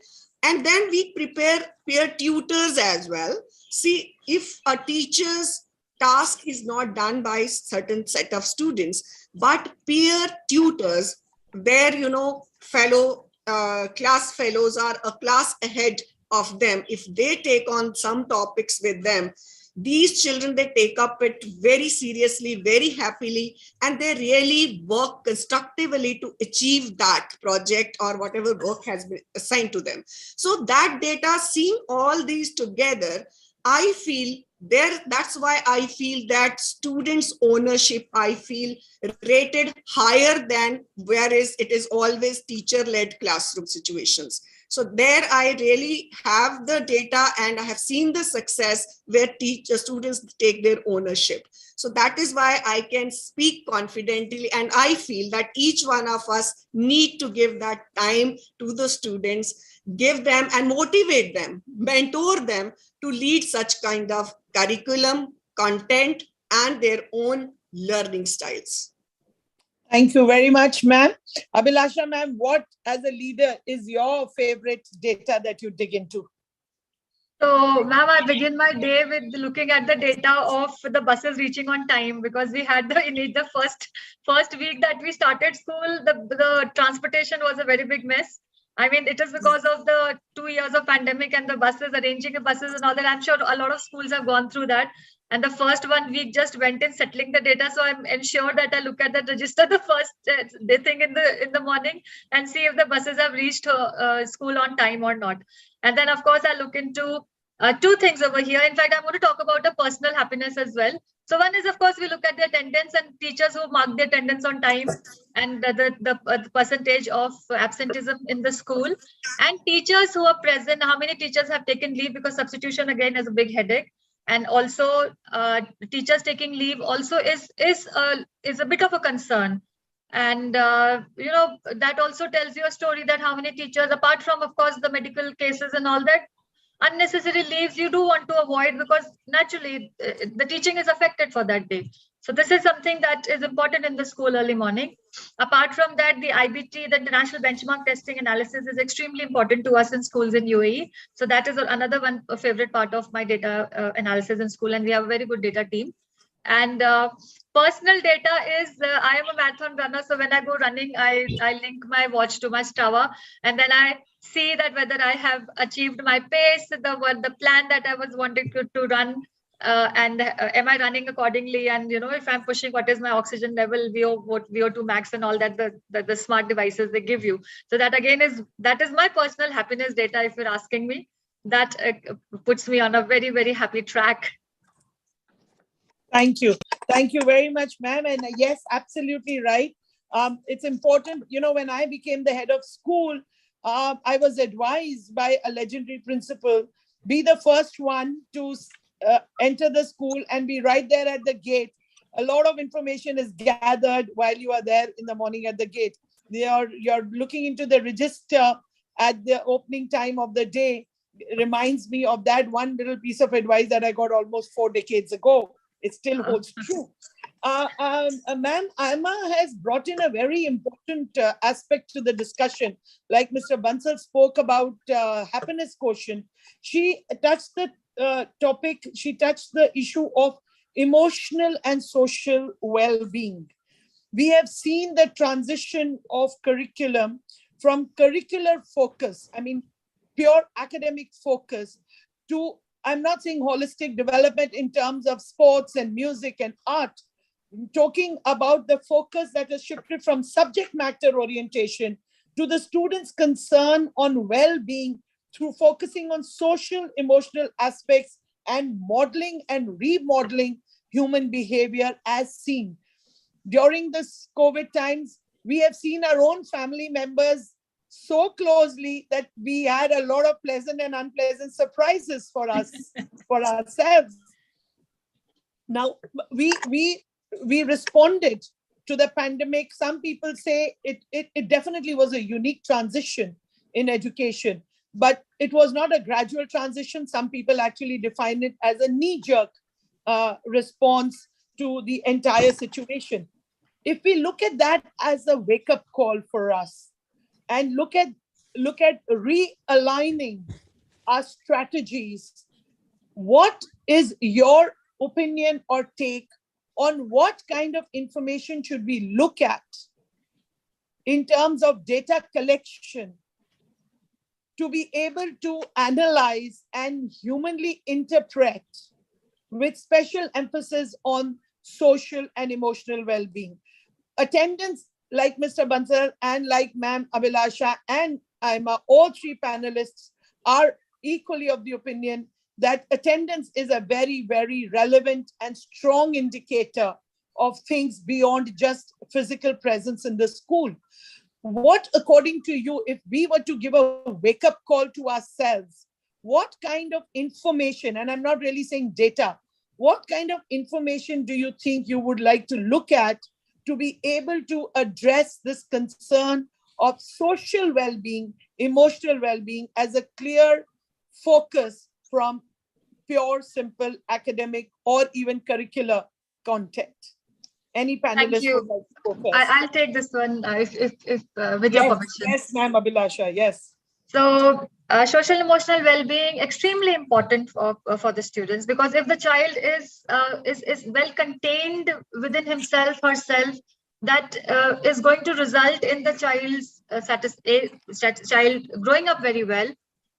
And then we prepare peer tutors as well. See, if a teacher's task is not done by certain set of students, but peer tutors, their, fellow class fellows are a class ahead of them. If they take on some topics with them, these children, they take up it very seriously, very happily, and they really work constructively to achieve that project or whatever work has been assigned to them. So that data, seeing all these together, I feel that's why I feel that students' ownership, I feel, rated higher than whereas it is always teacher-led classroom situations. So there I really have the data and I have seen the success where students take their ownership. So that is why I can speak confidently, and I feel that each one of us need to give that time to the students, give them and motivate them, mentor them to lead such kind of curriculum, content, and their own learning styles. Thank you very much, ma'am. Abhilasha, ma'am, what as a leader is your favorite data that you dig into? So, ma'am, I begin my day with looking at the data of the buses reaching on time, because we had in the first week that we started school, the transportation was a very big mess. I mean, it is because of the 2 years of pandemic and the buses, arranging the buses and all that. I'm sure a lot of schools have gone through that. And the first 1 week just went in settling the data. So I'm ensured that I look at the register the first thing in the morning and see if the buses have reached school on time or not. And then, of course, I look into two things over here. In fact, I'm going to talk about a personal happiness as well. So one is, of course, we look at the attendance and teachers who mark the attendance on time and the percentage of absenteeism in the school, and teachers who are present, how many teachers have taken leave, because substitution again is a big headache. And also teachers taking leave also is a bit of a concern. And, that also tells you a story that how many teachers, apart from, of course, the medical cases and all that, unnecessary leaves you do want to avoid, because naturally the teaching is affected for that day. So this is something that is important in the school early morning. Apart from that, the IBT, the International Benchmark Testing Analysis, is extremely important to us in schools in UAE. So that is another one, a favorite part of my data analysis in school, and we have a very good data team. And personal data is, I am a marathon runner. So when I go running, I link my watch to my Strava, and then I see that whether I have achieved my pace, the plan that I was wanting to run, and am I running accordingly? And, if I'm pushing, what is my oxygen level, VO2 max and all that, the smart devices they give you. So that again is my personal happiness data, if you're asking me. That puts me on a very, very happy track. Thank you. Thank you very much, ma'am. And yes, absolutely right. It's important, when I became the head of school, I was advised by a legendary principal, be the first one to enter the school and be right there at the gate. A lot of information is gathered while you are there in the morning at the gate. You're looking into the register at the opening time of the day. It reminds me of that one little piece of advice that I got almost 4 decades ago. It still holds true. Ma'am, Aima has brought in a very important aspect to the discussion. Like Mr. Bansal spoke about happiness quotient. She touched the topic, she touched the issue of emotional and social well-being. We have seen the transition of curriculum from curricular focus, pure academic focus, to, I'm not saying holistic development in terms of sports and music and art, I'm talking about the focus that has shifted from subject matter orientation to the students' concern on well-being through focusing on social, emotional aspects and modeling and remodeling human behavior as seen. During this COVID times, we have seen our own family members so closely that we had a lot of pleasant and unpleasant surprises for us, for ourselves. Now, we responded to the pandemic. Some people say it definitely was a unique transition in education, but it was not a gradual transition. Some people actually define it as a knee-jerk response to the entire situation. If we look at that as a wake-up call for us and look at realigning our strategies, what is your opinion or take on what kind of information should we look at in terms of data collection to be able to analyze and humanly interpret, with special emphasis on social and emotional well-being? Attendance, like Mr. Bansal and like Ma'am Abhilasha and Aima, all three panelists are equally of the opinion that attendance is a very, very relevant and strong indicator of things beyond just physical presence in the school. What, according to you, if we were to give a wake-up call to ourselves, what kind of information, and I'm not really saying data, what kind of information do you think you would like to look at to be able to address this concern of social well-being, emotional well-being as a clear focus from pure, simple academic or even curricular content? Any panelist would like to go first? I'll take this one if with your permission. Yes, ma'am, Abhilasha, yes. So social emotional well-being extremely important for the students, because if the child is well contained within himself, herself, that is going to result in the child's child growing up very well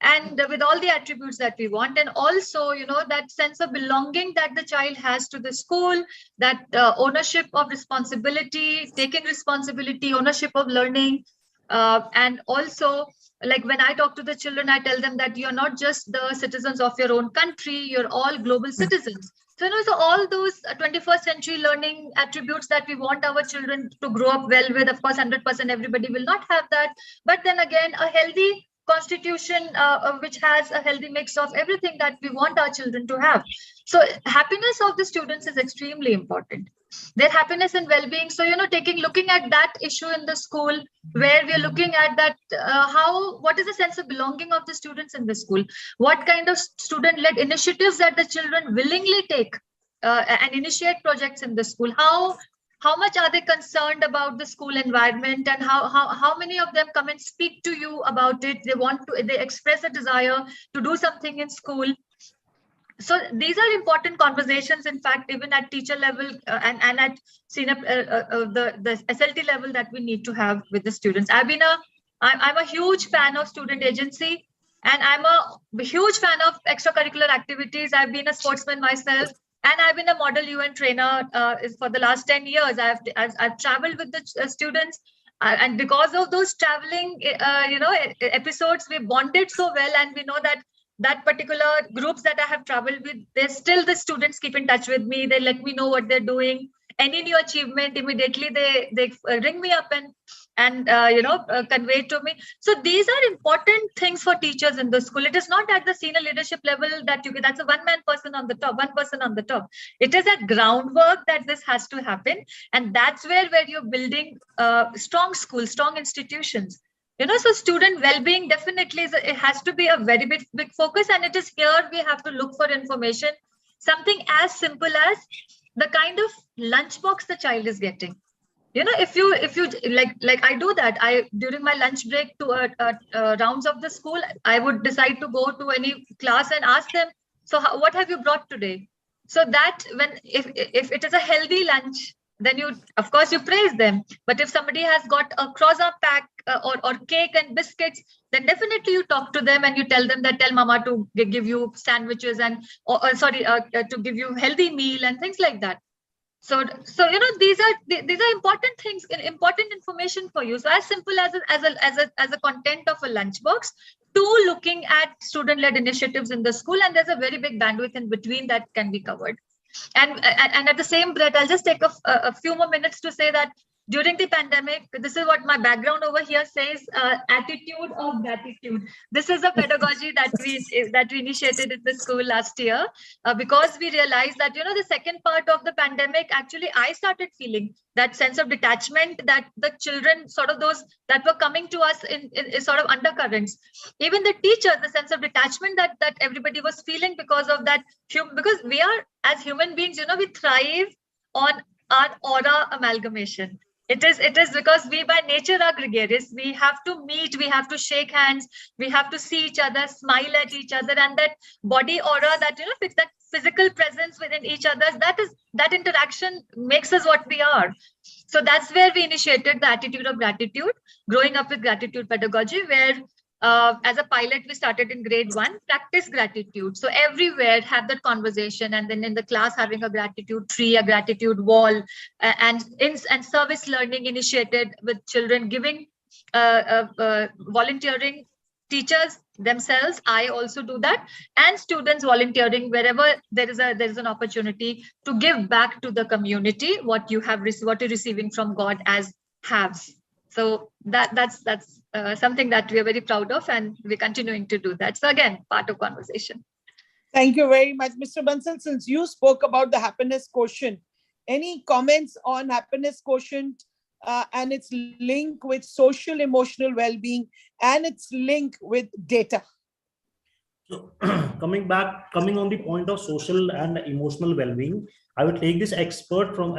and with all the attributes that we want. And also, that sense of belonging that the child has to the school, that ownership of responsibility, taking responsibility, ownership of learning. And also, like when I talk to the children, I tell them that you're not just the citizens of your own country, you're all global citizens. So, so all those 21st century learning attributes that we want our children to grow up well with, of course, 100% everybody will not have that. But then again, a healthy constitution which has a healthy mix of everything that we want our children to have. So happiness of the students is extremely important. Their happiness and well-being. So, looking at that issue in the school, where we're looking at that, what is the sense of belonging of the students in the school? What kind of student-led initiatives that the children willingly take and initiate projects in the school? How much are they concerned about the school environment, and how many of them come and speak to you about it? They express a desire to do something in school. So these are important conversations, in fact, even at teacher level and at senior, the SLT level, that we need to have with the students. I'm a huge fan of student agency, and I'm a huge fan of extracurricular activities. I've been a sportsman myself, and I've been a model UN trainer for the last 10 years. I've traveled with the students. And because of those traveling, episodes, we bonded so well, and we know that particular groups that I have traveled with, the students keep in touch with me. They let me know what they're doing. Any new achievement, immediately they ring me up and convey to me. So these are important things for teachers in the school. It is not at the senior leadership level that's a one person on the top. It is at groundwork that this has to happen, and that's where you're building strong schools, strong institutions. So student well-being definitely it has to be a very big focus, and it is here we have to look for information. Something as simple as the kind of lunchbox the child is getting. If you like I do that, during my lunch break to rounds of the school, I would decide to go to any class and ask them, so what have you brought today? So that if it is a healthy lunch, then of course you praise them. But if somebody has got a croissant pack or cake and biscuits, then definitely you talk to them and you tell them that tell mama to give you sandwiches and to give you healthy meal and things like that. So these are important things, important information for you. So as simple as a content of a lunchbox, to looking at student-led initiatives in the school, and there's a very big bandwidth in between that can be covered. And at the same breath, I'll just take a few more minutes to say that during the pandemic, this is what my background over here says, attitude of gratitude. This is a pedagogy that we initiated in the school last year, because we realized that, the second part of the pandemic, actually, I started feeling that sense of detachment that the children, sort of those that were coming to us in sort of undercurrents. Even the teachers, the sense of detachment that everybody was feeling because of that, because we are, as human beings, we thrive on our aura amalgamation. It is because we by nature are gregarious. We have to meet, we have to shake hands, we have to see each other, smile at each other, and that body aura, that that physical presence within each other, that interaction makes us what we are. So that's where we initiated the attitude of gratitude, growing up with gratitude pedagogy, where as a pilot, we started in grade 1, practice gratitude. So everywhere have that conversation, and then in the class having a gratitude tree, a gratitude wall, and service learning initiated with children, giving volunteering, teachers themselves. I also do that, and students volunteering wherever there is an opportunity to give back to the community what you're receiving from God as halves. So that's something that we are very proud of, and we're continuing to do that. So again, part of conversation. Thank you very much, Mr. Bansal. Since you spoke about the happiness quotient, any comments on happiness quotient and its link with social emotional well-being and its link with data? So coming on the point of social and emotional well-being, I would take this excerpt from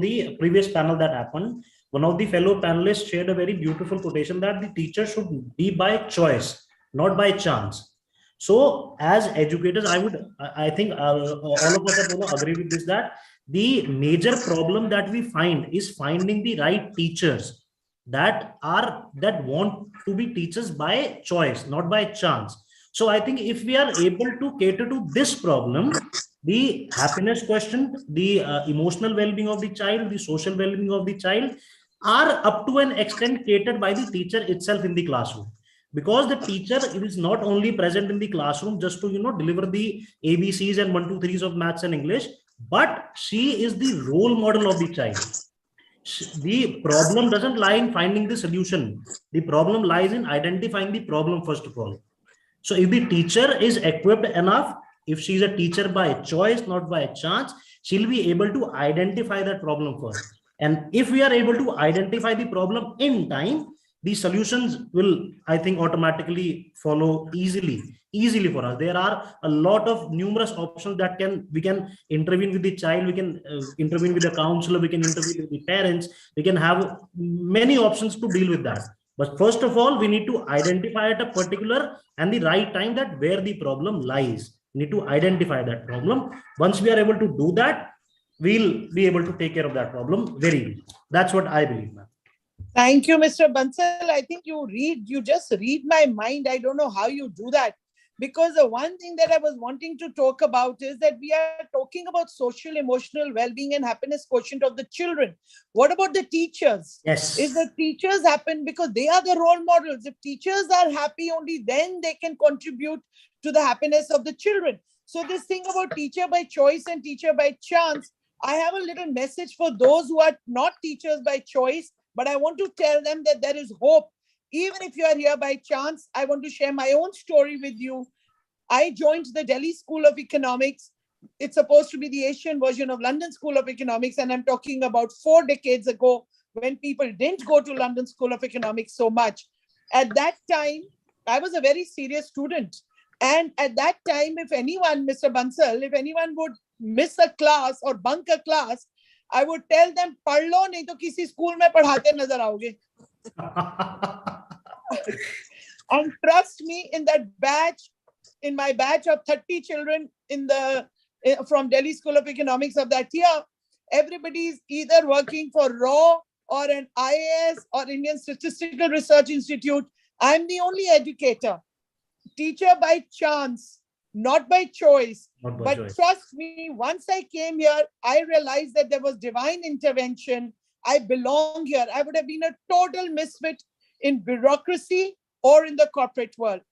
the previous panel that happened. One of the fellow panelists shared a very beautiful quotation that the teacher should be by choice, not by chance. So as educators, I think all of us are going to agree with this, that the major problem that we find is finding the right teachers that want to be teachers by choice, not by chance. So I think if we are able to cater to this problem, the happiness quotient, the emotional well-being of the child, the social well-being of the child are up to an extent catered by the teacher itself in the classroom. Because the teacher is not only present in the classroom just to deliver the ABCs and 1, 2, 3s of maths and English, but she is the role model of the child. The problem doesn't lie in finding the solution. The problem lies in identifying the problem first of all. So if the teacher is equipped enough, if she's a teacher by choice, not by chance, she'll be able to identify that problem first. And if we are able to identify the problem in time, the solutions will, I think, automatically follow easily for us. There are a lot of numerous options that we can intervene with the child, we can intervene with the counselor, we can intervene with the parents, we can have many options to deal with that. But first of all, we need to identify at a particular and the right time that where the problem lies. We need to identify that problem. Once we are able to do that, we'll be able to take care of that problem very well. That's what I believe, ma'am. Thank you, Mr. Bansal. I think you just read my mind. I don't know how you do that. Because the one thing that I was wanting to talk about is that we are talking about social, emotional well-being and happiness quotient of the children. What about the teachers? Yes. Is the teachers happen because they are the role models. If teachers are happy, only then they can contribute to the happiness of the children. So this thing about teacher by choice and teacher by chance, I have a little message for those who are not teachers by choice, but I want to tell them that there is hope. Even if you are here by chance, I want to share my own story with you. I joined the Delhi School of Economics. It's supposed to be the Asian version of London School of Economics. And I'm talking about 4 decades ago when people didn't go to London School of Economics so much. At that time, I was a very serious student. And at that time, if anyone, Mr. Bansal, if anyone would miss a class or bunk a class, I would tell them, "Padh lo, nahi to kisi school mein padhate nazar aoge." And trust me, in my batch of 30 children from Delhi School of Economics of that year, everybody's either working for RAW or an IAS or Indian Statistical Research Institute. I'm the only educator, teacher by chance, not by choice. But trust me, once I came here, I realized that there was divine intervention. I belong here. I would have been a total misfit in bureaucracy or in the corporate world.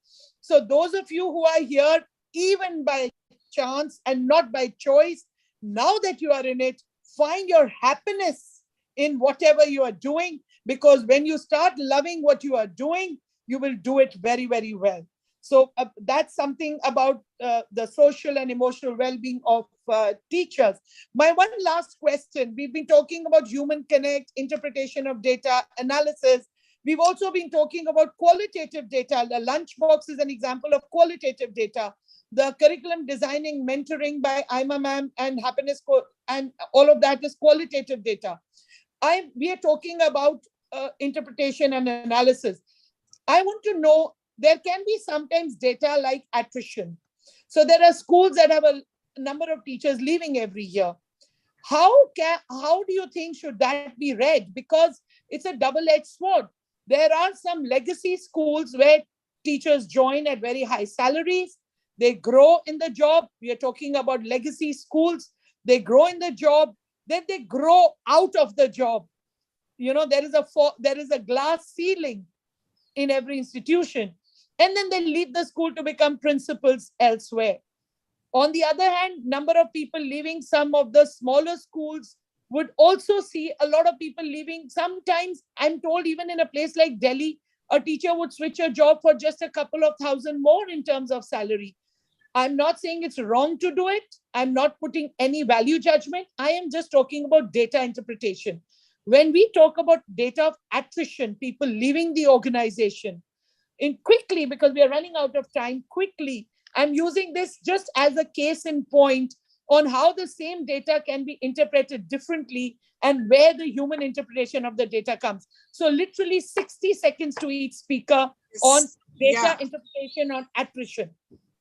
So those of you who are here, even by chance and not by choice, now that you are in it, find your happiness in whatever you are doing, because when you start loving what you are doing, you will do it very, very well. So that's something about the social and emotional well-being of teachers. My one last question, we've been talking about human connect, interpretation of data, analysis. We've also been talking about qualitative data. The lunchbox is an example of qualitative data. The curriculum designing, mentoring by Aima ma'am and happiness and all of that is qualitative data. We are talking about interpretation and analysis. I want to know, there can be sometimes data like attrition. So there are schools that have a number of teachers leaving every year. How do you think should that be read? Because it's a double-edged sword. There are some legacy schools where teachers join at very high salaries. They grow in the job. We are talking about legacy schools. They grow in the job, then they grow out of the job. You know, there is a glass ceiling in every institution. And then they leave the school to become principals elsewhere. On the other hand, number of people leaving some of the smaller schools would also see a lot of people leaving. Sometimes I'm told even in a place like Delhi, a teacher would switch a job for just a couple of thousand more in terms of salary. I'm not saying it's wrong to do it. I'm not putting any value judgment. I am just talking about data interpretation. When we talk about data of attrition, people leaving the organization, quickly, because we are running out of time, quickly, I'm using this just as a case in point on how the same data can be interpreted differently and where the human interpretation of the data comes. So literally 60 seconds to each speaker on data interpretation on attrition.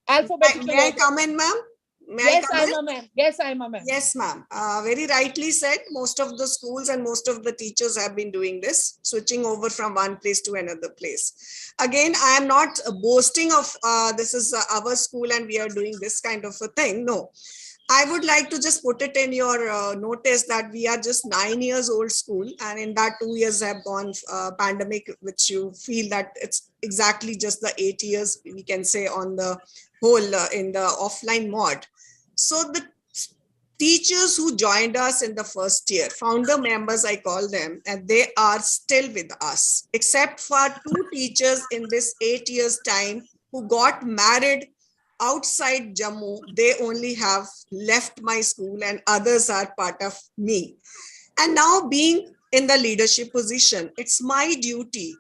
Alphabetical. May I come in, ma'am? Yes, Aima ma'am. Yes, Aima ma'am. Yes, ma'am. Very rightly said. Most of the schools and most of the teachers have been doing this, switching over from one place to another place. Again, I am not boasting of this is our school and we are doing this kind of a thing. No. I would like to just put it in your notice that we are just 9 years old school, and in that 2 years have gone pandemic, which you feel that it's exactly just the 8 years we can say on the whole in the offline mode. So the teachers who joined us in the first year, founder members I call them, and they are still with us, except for 2 teachers in this 8 years time who got married outside Jammu. They only have left my school and others are part of me. And now being in the leadership position, it's my duty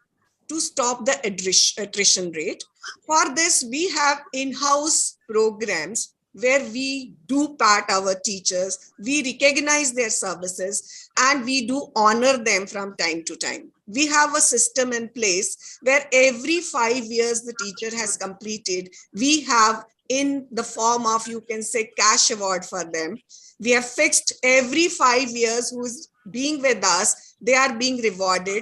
to stop the attrition rate. For this, we have in-house programs where we do pat our teachers, we recognize their services, and we do honor them from time to time. We have a system in place where every 5 years the teacher has completed, we have in the form of, you can say, cash award for them. We have fixed every 5 years who's being with us, they are being rewarded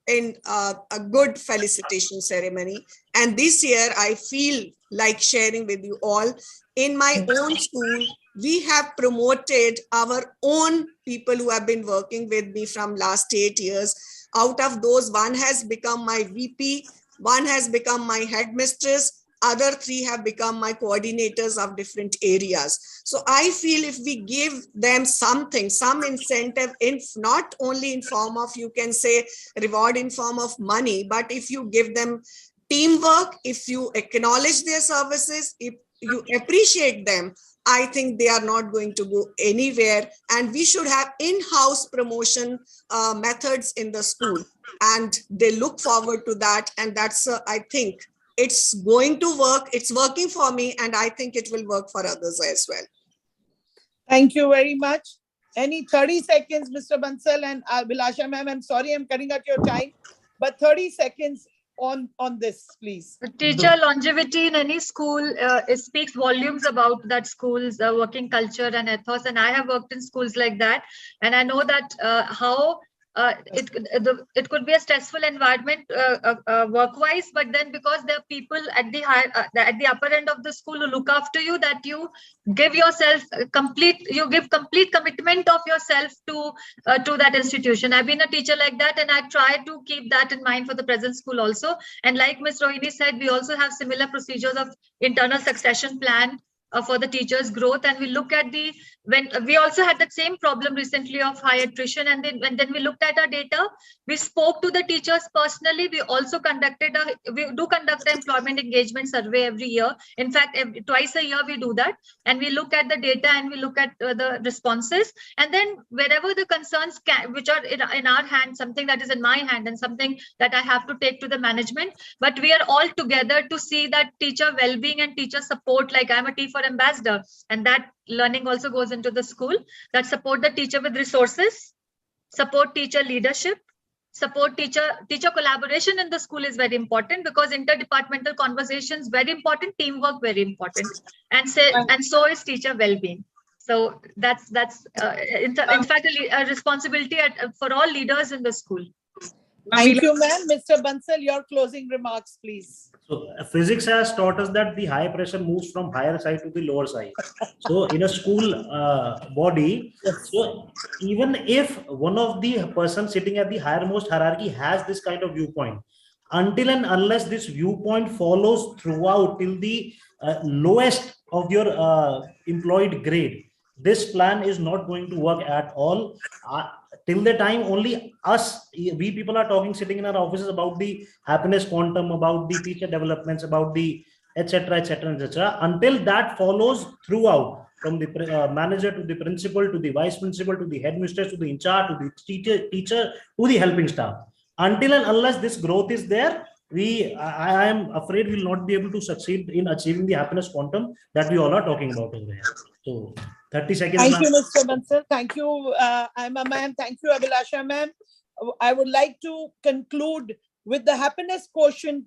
in a good felicitation ceremony. And this year, I feel like sharing with you all, in my own school, we have promoted our own people who have been working with me from last 8 years. Out of those, one has become my VP, one has become my headmistress, other 3 have become my coordinators of different areas. So I feel if we give them something, some incentive, in not only in form of, you can say, reward in form of money, but if you give them teamwork, if you acknowledge their services, if you appreciate them, I think they are not going to go anywhere. And we should have in-house promotion methods in the school. And they look forward to that. And that's, I think, it's going to work. It's working for me. And I think it will work for others as well. Thank you very much. Any 30 seconds, Mr. Bansal and Abhilasha ma'am. I'm sorry I'm cutting out your time, but 30 seconds on this, please. Teacher longevity in any school, it speaks volumes about that school's working culture and ethos. And I have worked in schools like that. And I know that how it could be a stressful environment work-wise, but then because there are people at the upper end of the school who look after you, that you give yourself complete commitment of yourself to that institution. I've been a teacher like that, and I try to keep that in mind for the present school also. And like Ms. Rohini said, we also have similar procedures of internal succession plan for the teachers' growth, and we look at the when we also had that same problem recently of high attrition, and then we looked at our data, we spoke to the teachers personally. We also we do conduct an employment engagement survey every year. In fact, twice a year we do that, and we look at the data and we look at the responses, and then wherever the concerns which are in our hand, something that is in my hand and something that I have to take to the management, but we are all together to see that teacher well-being and teacher support. Like I'm a T4 ambassador, and that learning also goes into the school, that support the teacher with resources, support teacher leadership, support teacher collaboration in the school is very important, because interdepartmental conversations very important, teamwork very important, and so is teacher well-being. So that's in fact a responsibility for all leaders in the school. Thank you, ma'am. Mr. Bansal, your closing remarks, please. So physics has taught us that the high pressure moves from higher side to the lower side. So in a school body, so even if one of the person sitting at the highermost hierarchy has this kind of viewpoint, until and unless this viewpoint follows throughout till the lowest of your employed grade, this plan is not going to work at all. Till the time only we people are talking, sitting in our offices about the happiness quantum, about the teacher developments, about the etc. Until that follows throughout, from the manager to the principal to the vice principal to the headmistress to the in charge to the teacher to the helping staff. Until and unless this growth is there, I am afraid we will not be able to succeed in achieving the happiness quantum that we all are talking about over here. So 30 seconds. Thank you, Mr. Bansal. Thank you, Aima ma'am. Thank you, Abhilasha ma'am. I would like to conclude with the happiness quotient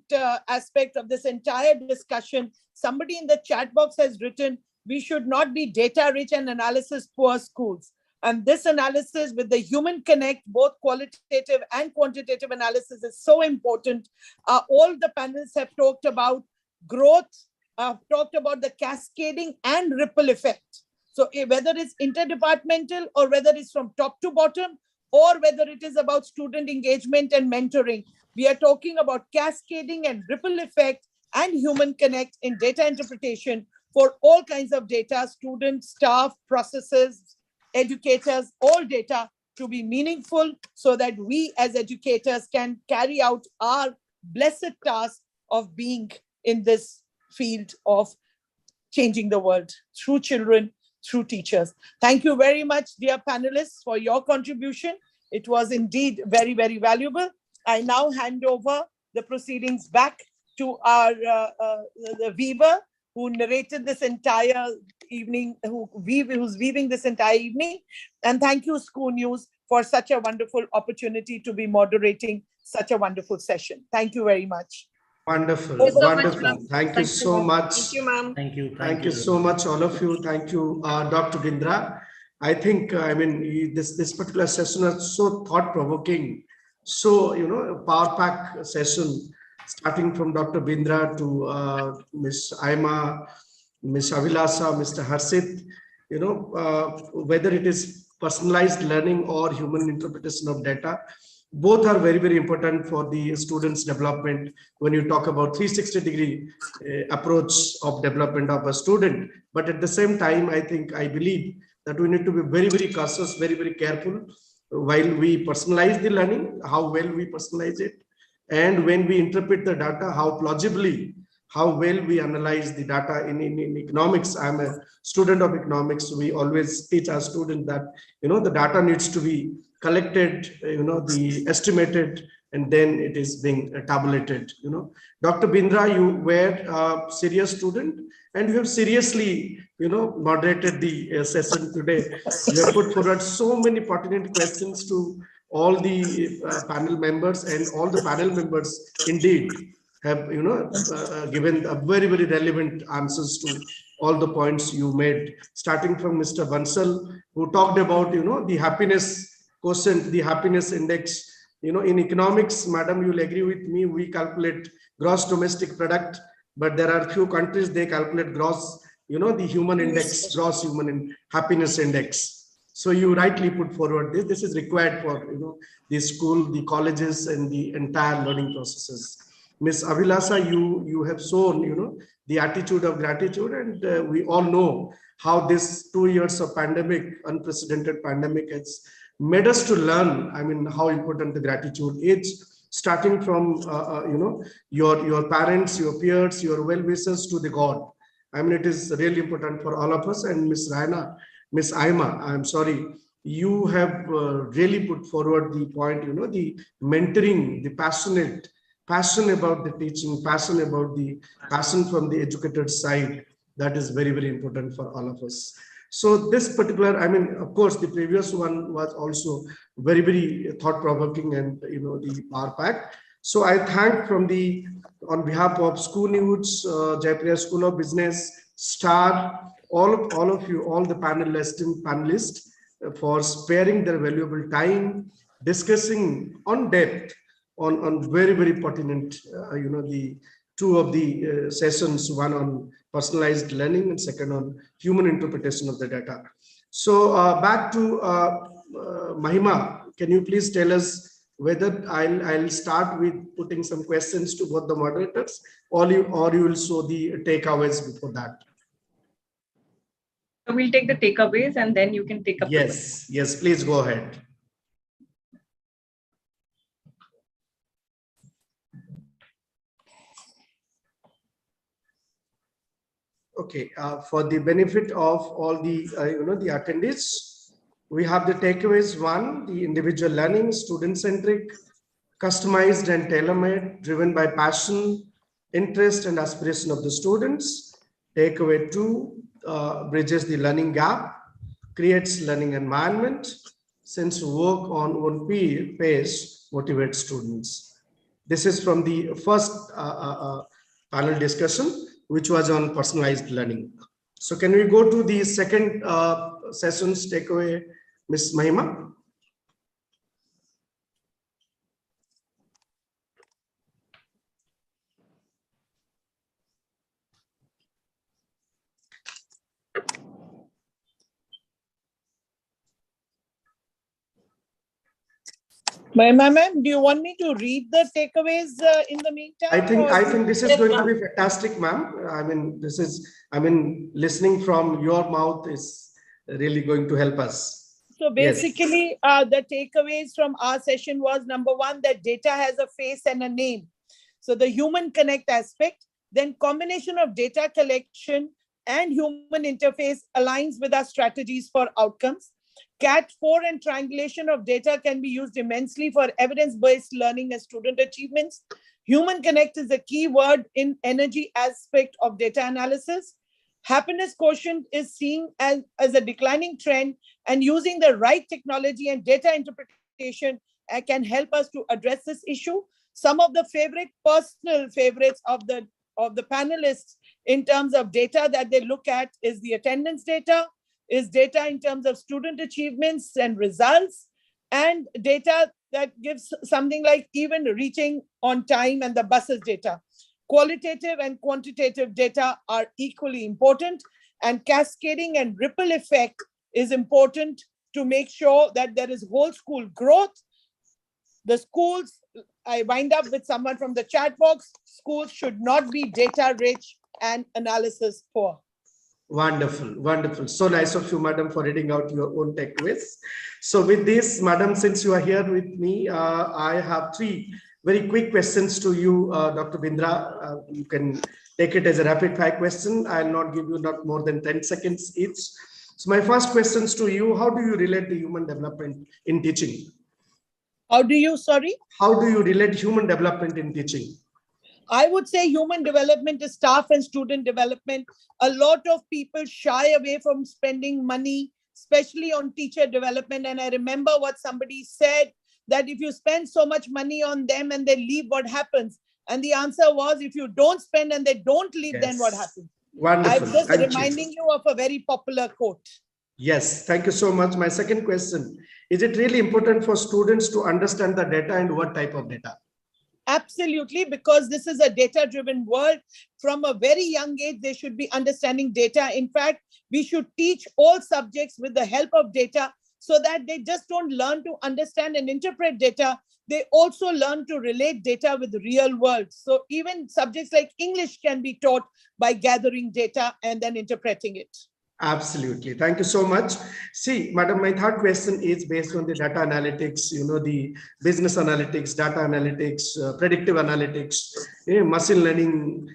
aspect of this entire discussion. Somebody in the chat box has written, we should not be data rich and analysis poor schools. And this analysis with the human connect, both qualitative and quantitative analysis, is so important. All the panels have talked about growth, talked about the cascading and ripple effect. So whether it's interdepartmental or whether it's from top to bottom, or whether it is about student engagement and mentoring, we are talking about cascading and ripple effect and human connect in data interpretation for all kinds of data, students, staff, processes, educators, all data to be meaningful, so that we as educators can carry out our blessed task of being in this field of changing the world through children, through teachers. Thank you very much, dear panelists, for your contribution. It was indeed very, very valuable. I now hand over the proceedings back to our the weaver who narrated this entire evening, who's weaving this entire evening. And thank you, School News, for such a wonderful opportunity to be moderating such a wonderful session. Thank you very much. Wonderful, Thank you so wonderful. much, Thank you so much. Thank you, ma'am. Thank you. Thank you so much, all of you. Thank you, Dr. Bindra. I think, I mean, this particular session was so thought-provoking, so, power pack session, starting from Dr. Bindra to Ms. Aima, Ms. Abhilasha, Mr. Harshit, whether it is personalized learning or human interpretation of data, both are very, very important for the students' development when you talk about 360-degree approach of development of a student. But at the same time, I believe that we need to be very, very cautious, very, very careful while we personalize the learning, how well we personalize it. And when we interpret the data, how plausibly, how well we analyze the data in economics. I'm a student of economics. We always teach our students that, the data needs to be collected, the estimated, and then it is being tabulated. Dr. Bindra, you were a serious student and you have seriously, moderated the session today. You have put forward so many pertinent questions to all the panel members, and all the panel members indeed have, given a very, very relevant answers to all the points you made, starting from Mr. Bansal, who talked about, the happiness quotient, the happiness index. In economics, madam, you'll agree with me, we calculate gross domestic product, but there are few countries, they calculate gross, the human index, gross human happiness index. So you rightly put forward this. This is required for, the school, the colleges, and the entire learning processes. Ms. Abhilasha, you have shown, the attitude of gratitude, and we all know how this 2 years of pandemic, unprecedented pandemic, has made us to learn, I mean, how important the gratitude is, starting from, your parents, your peers, your well-wishers to the God. I mean, it is really important for all of us. And Miss Aima, I'm sorry, you have really put forward the point, the mentoring, the passion about the teaching, passion from the educated side. That is very, very important for all of us. So this particular, I mean, of course, the previous one was also very, very thought-provoking and, the power pack. So I thank on behalf of School News, Jaipuria School of Business, Star, all of you, all the panelists for sparing their valuable time, discussing on depth on very, very pertinent, the two of the sessions, one on personalized learning and second on human interpretation of the data. So back to Mahima, can you please tell us whether I'll start with putting some questions to both the moderators, or you will show the takeaways before that? So we'll take the takeaways and then you can take up. Yes, please go ahead. Okay, for the benefit of all the, the attendees, we have the takeaways. One, the individual learning, student-centric, customized and tailor-made, driven by passion, interest and aspiration of the students. Takeaway two, bridges the learning gap, creates learning environment, since work on one pace motivates students. This is from the first panel discussion, which was on personalized learning. So can we go to the second session's takeaway, Ms. Mahima? Ma'am, do you want me to read the takeaways in the meantime? I think this is going to be fantastic, ma'am. I mean, listening from your mouth is really going to help us. So basically, the takeaways from our session was, number one, that data has a face and a name. So the human connect aspect, then combination of data collection and human interface aligns with our strategies for outcomes. CAT4 and triangulation of data can be used immensely for evidence-based learning and student achievements. Human connect is a key word in energy aspect of data analysis. Happiness quotient is seen as a declining trend, and using the right technology and data interpretation can help us to address this issue. Some of the personal favorites of the panelists in terms of data that they look at is the attendance data, is data in terms of student achievements and results, and data that gives something like even reaching on time and the buses data. Qualitative and quantitative data are equally important, and cascading and ripple effect is important to make sure that there is whole school growth. The schools, I wind up with someone from the chat box, schools should not be data rich and analysis poor. Wonderful, wonderful. So nice of you, madam, for reading out your own takeaways. So with this, madam, since you are here with me, I have three very quick questions to you, Dr. Bindra. You can take it as a rapid fire question. I'll not give you not more than 10 seconds each. So my first questions to you, how do you relate to human development in teaching? How do you, sorry? How do you relate human development in teaching? I would say human development is staff and student development. A lot of people shy away from spending money, especially on teacher development. And I remember what somebody said, that if you spend so much money on them and they leave, what happens? And the answer was, if you don't spend and they don't leave, Yes. Then what happens? Wonderful. I'm just Thank reminding you of a very popular quote. Yes, thank you so much. My second question, is it really important for students to understand the data and what type of data? Absolutely, because this is a data-driven world. From a very young age, they should be understanding data. In fact, we should teach all subjects with the help of data so that they just don't learn to understand and interpret data. They also learn to relate data with the real world. So even subjects like English can be taught by gathering data and then interpreting it. Absolutely. Thank you so much. See, madam, my third question is based on the data analytics, the business analytics, data analytics, predictive analytics, machine learning,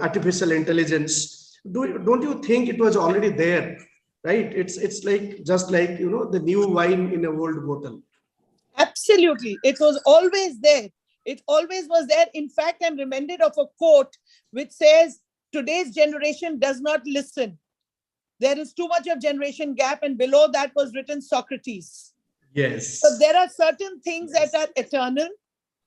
artificial intelligence. Don't you think it was already there, right? It's like just like, the new wine in an old bottle. Absolutely. It was always there. It always was there. In fact, I'm reminded of a quote which says, today's generation does not listen. There is too much of generation gap, and below that was written Socrates. Yes. So there are certain things that are eternal.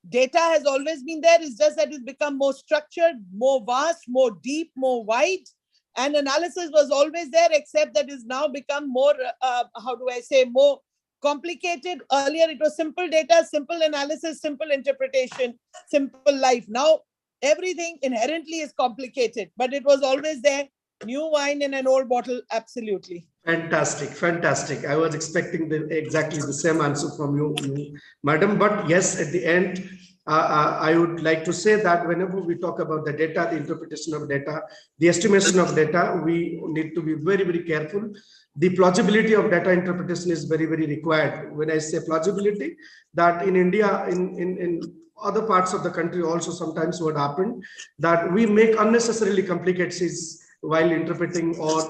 Data has always been there. It's just that it's become more structured, more vast, more deep, more wide. And analysis was always there, except that it's now become more, more complicated. Earlier, it was simple data, simple analysis, simple interpretation, simple life. Now, everything inherently is complicated, but it was always there. New wine in an old bottle, absolutely. Fantastic, fantastic. I was expecting exactly the same answer from you, madam. But yes, at the end, I would like to say that whenever we talk about the data, the interpretation of data, the estimation of data, we need to be very, very careful. The plausibility of data interpretation is very, very required. When I say plausibility, that in India, in other parts of the country also sometimes what happened, that we make unnecessarily complicated while interpreting or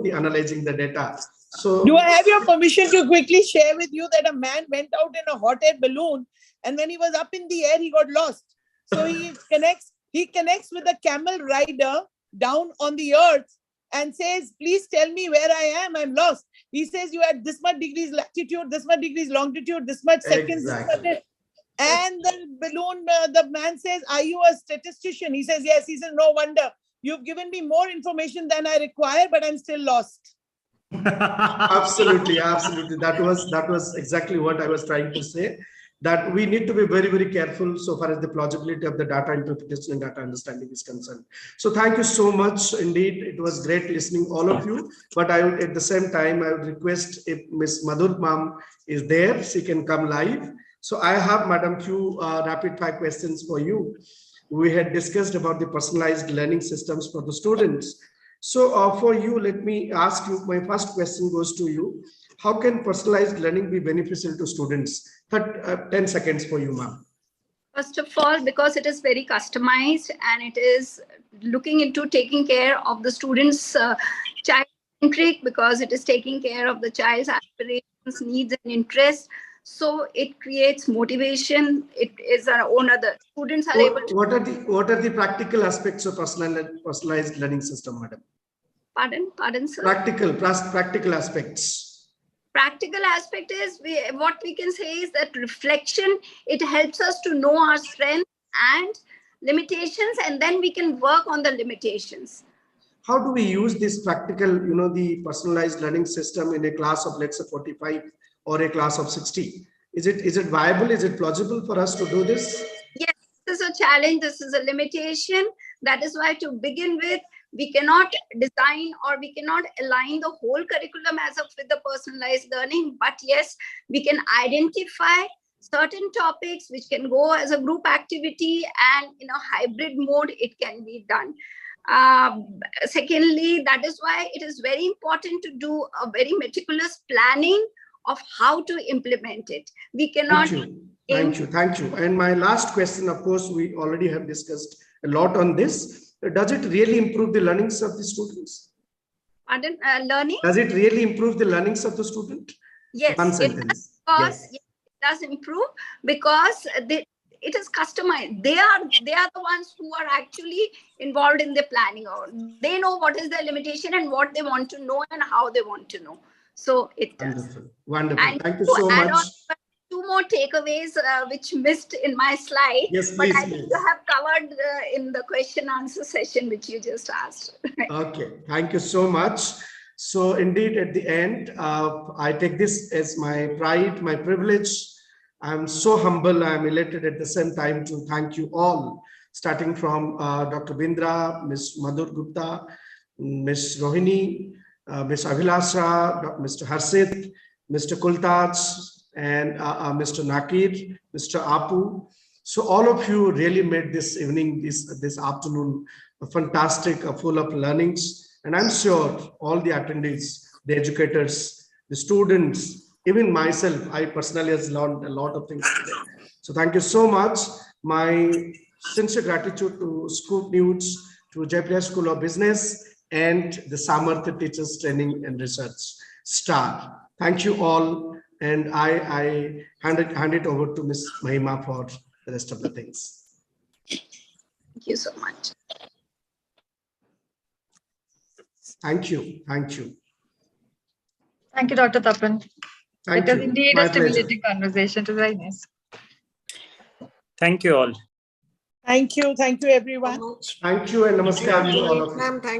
the analyzing the data. So do I have your permission to quickly share with you that a man went out in a hot air balloon, and when he was up in the air, he got lost. So he connects with a camel rider down on the earth and says, please tell me where I am, I'm lost. He says, you had this much degrees latitude, this much degrees longitude, this much seconds, exactly. this much. And the balloon, the man says, are you a statistician? He says, yes. He says, no wonder. You've given me more information than I require, but I'm still lost. Absolutely, absolutely. That was exactly what I was trying to say, that we need to be very, very careful so far as the plausibility of the data interpretation and data understanding is concerned. So thank you so much. Indeed, it was great listening all of you. But I would, at the same time, I would request if Miss Madhur ma'am is there, she can come live. So I have, madam, few rapid fire questions for you. We had discussed about the personalized learning systems for the students. So for you, let me ask you, my first question goes to you. How can personalized learning be beneficial to students? 10 seconds for you, ma'am. First of all, because it is very customized and it is looking into taking care of the student's child-centric, because it is taking care of the child's aspirations, needs and interests. So it creates motivation. It is our own other students are able to. What are the practical aspects of personalized learning system, madam? Pardon, sir. Practical aspects. Practical aspect is what we can say is that reflection. It helps us to know our strengths and limitations, and then we can work on the limitations. How do we use this practical, the personalized learning system in a class of, let's say, 45 or a class of 60? Is it viable? Is it plausible for us to do this? Yes, this is a challenge. This is a limitation. That is why, to begin with, we cannot design or we cannot align the whole curriculum as with the personalized learning. But yes, we can identify certain topics which can go as a group activity, and in a hybrid mode, it can be done. Secondly, that is why it is very important to do a very meticulous planning of how to implement it. We cannot. Thank you. And my last question, of course, we already have discussed a lot on this. Does it really improve the learnings of the students? Pardon, learning? Does it really improve the learnings of the student? Yes, it does, yes, it does improve, because it is customized. They are the ones who are actually involved in the planning, or they know what is their limitation and what they want to know and how they want to know. So it does. Wonderful. And thank you so much. Two more takeaways which missed in my slide, yes, but please, I think you have covered in the question answer session which you just asked. Okay, thank you so much. So indeed, at the end, I take this as my pride, my privilege. I'm so humble, I'm elated at the same time to thank you all, starting from Dr. Bindra, Ms. Madhur Gupta, Ms. Rohini, Ms. Abhilasha, Mr. Harshit, Mr. Kultaj, and Mr. Nakeer, Mr. Apu. So all of you really made this evening, this afternoon, fantastic, full of learnings. And I'm sure all the attendees, the educators, the students, even myself, I personally has learned a lot of things today. So thank you so much. My sincere gratitude to Scoop News, to Jaipuria School of Business, and the Samartha Teachers Training and Research staff. Thank you all. And I hand it over to Ms. Mahima for the rest of the things. Thank you so much. Thank you. Thank you. Thank you, Dr. Tapan. Thank It was you. indeed My a stimulating pleasure. conversation. It was very nice. Thank you all. Thank you. Thank you, everyone. Thank you and namaskar to all of you. Ma'am, thank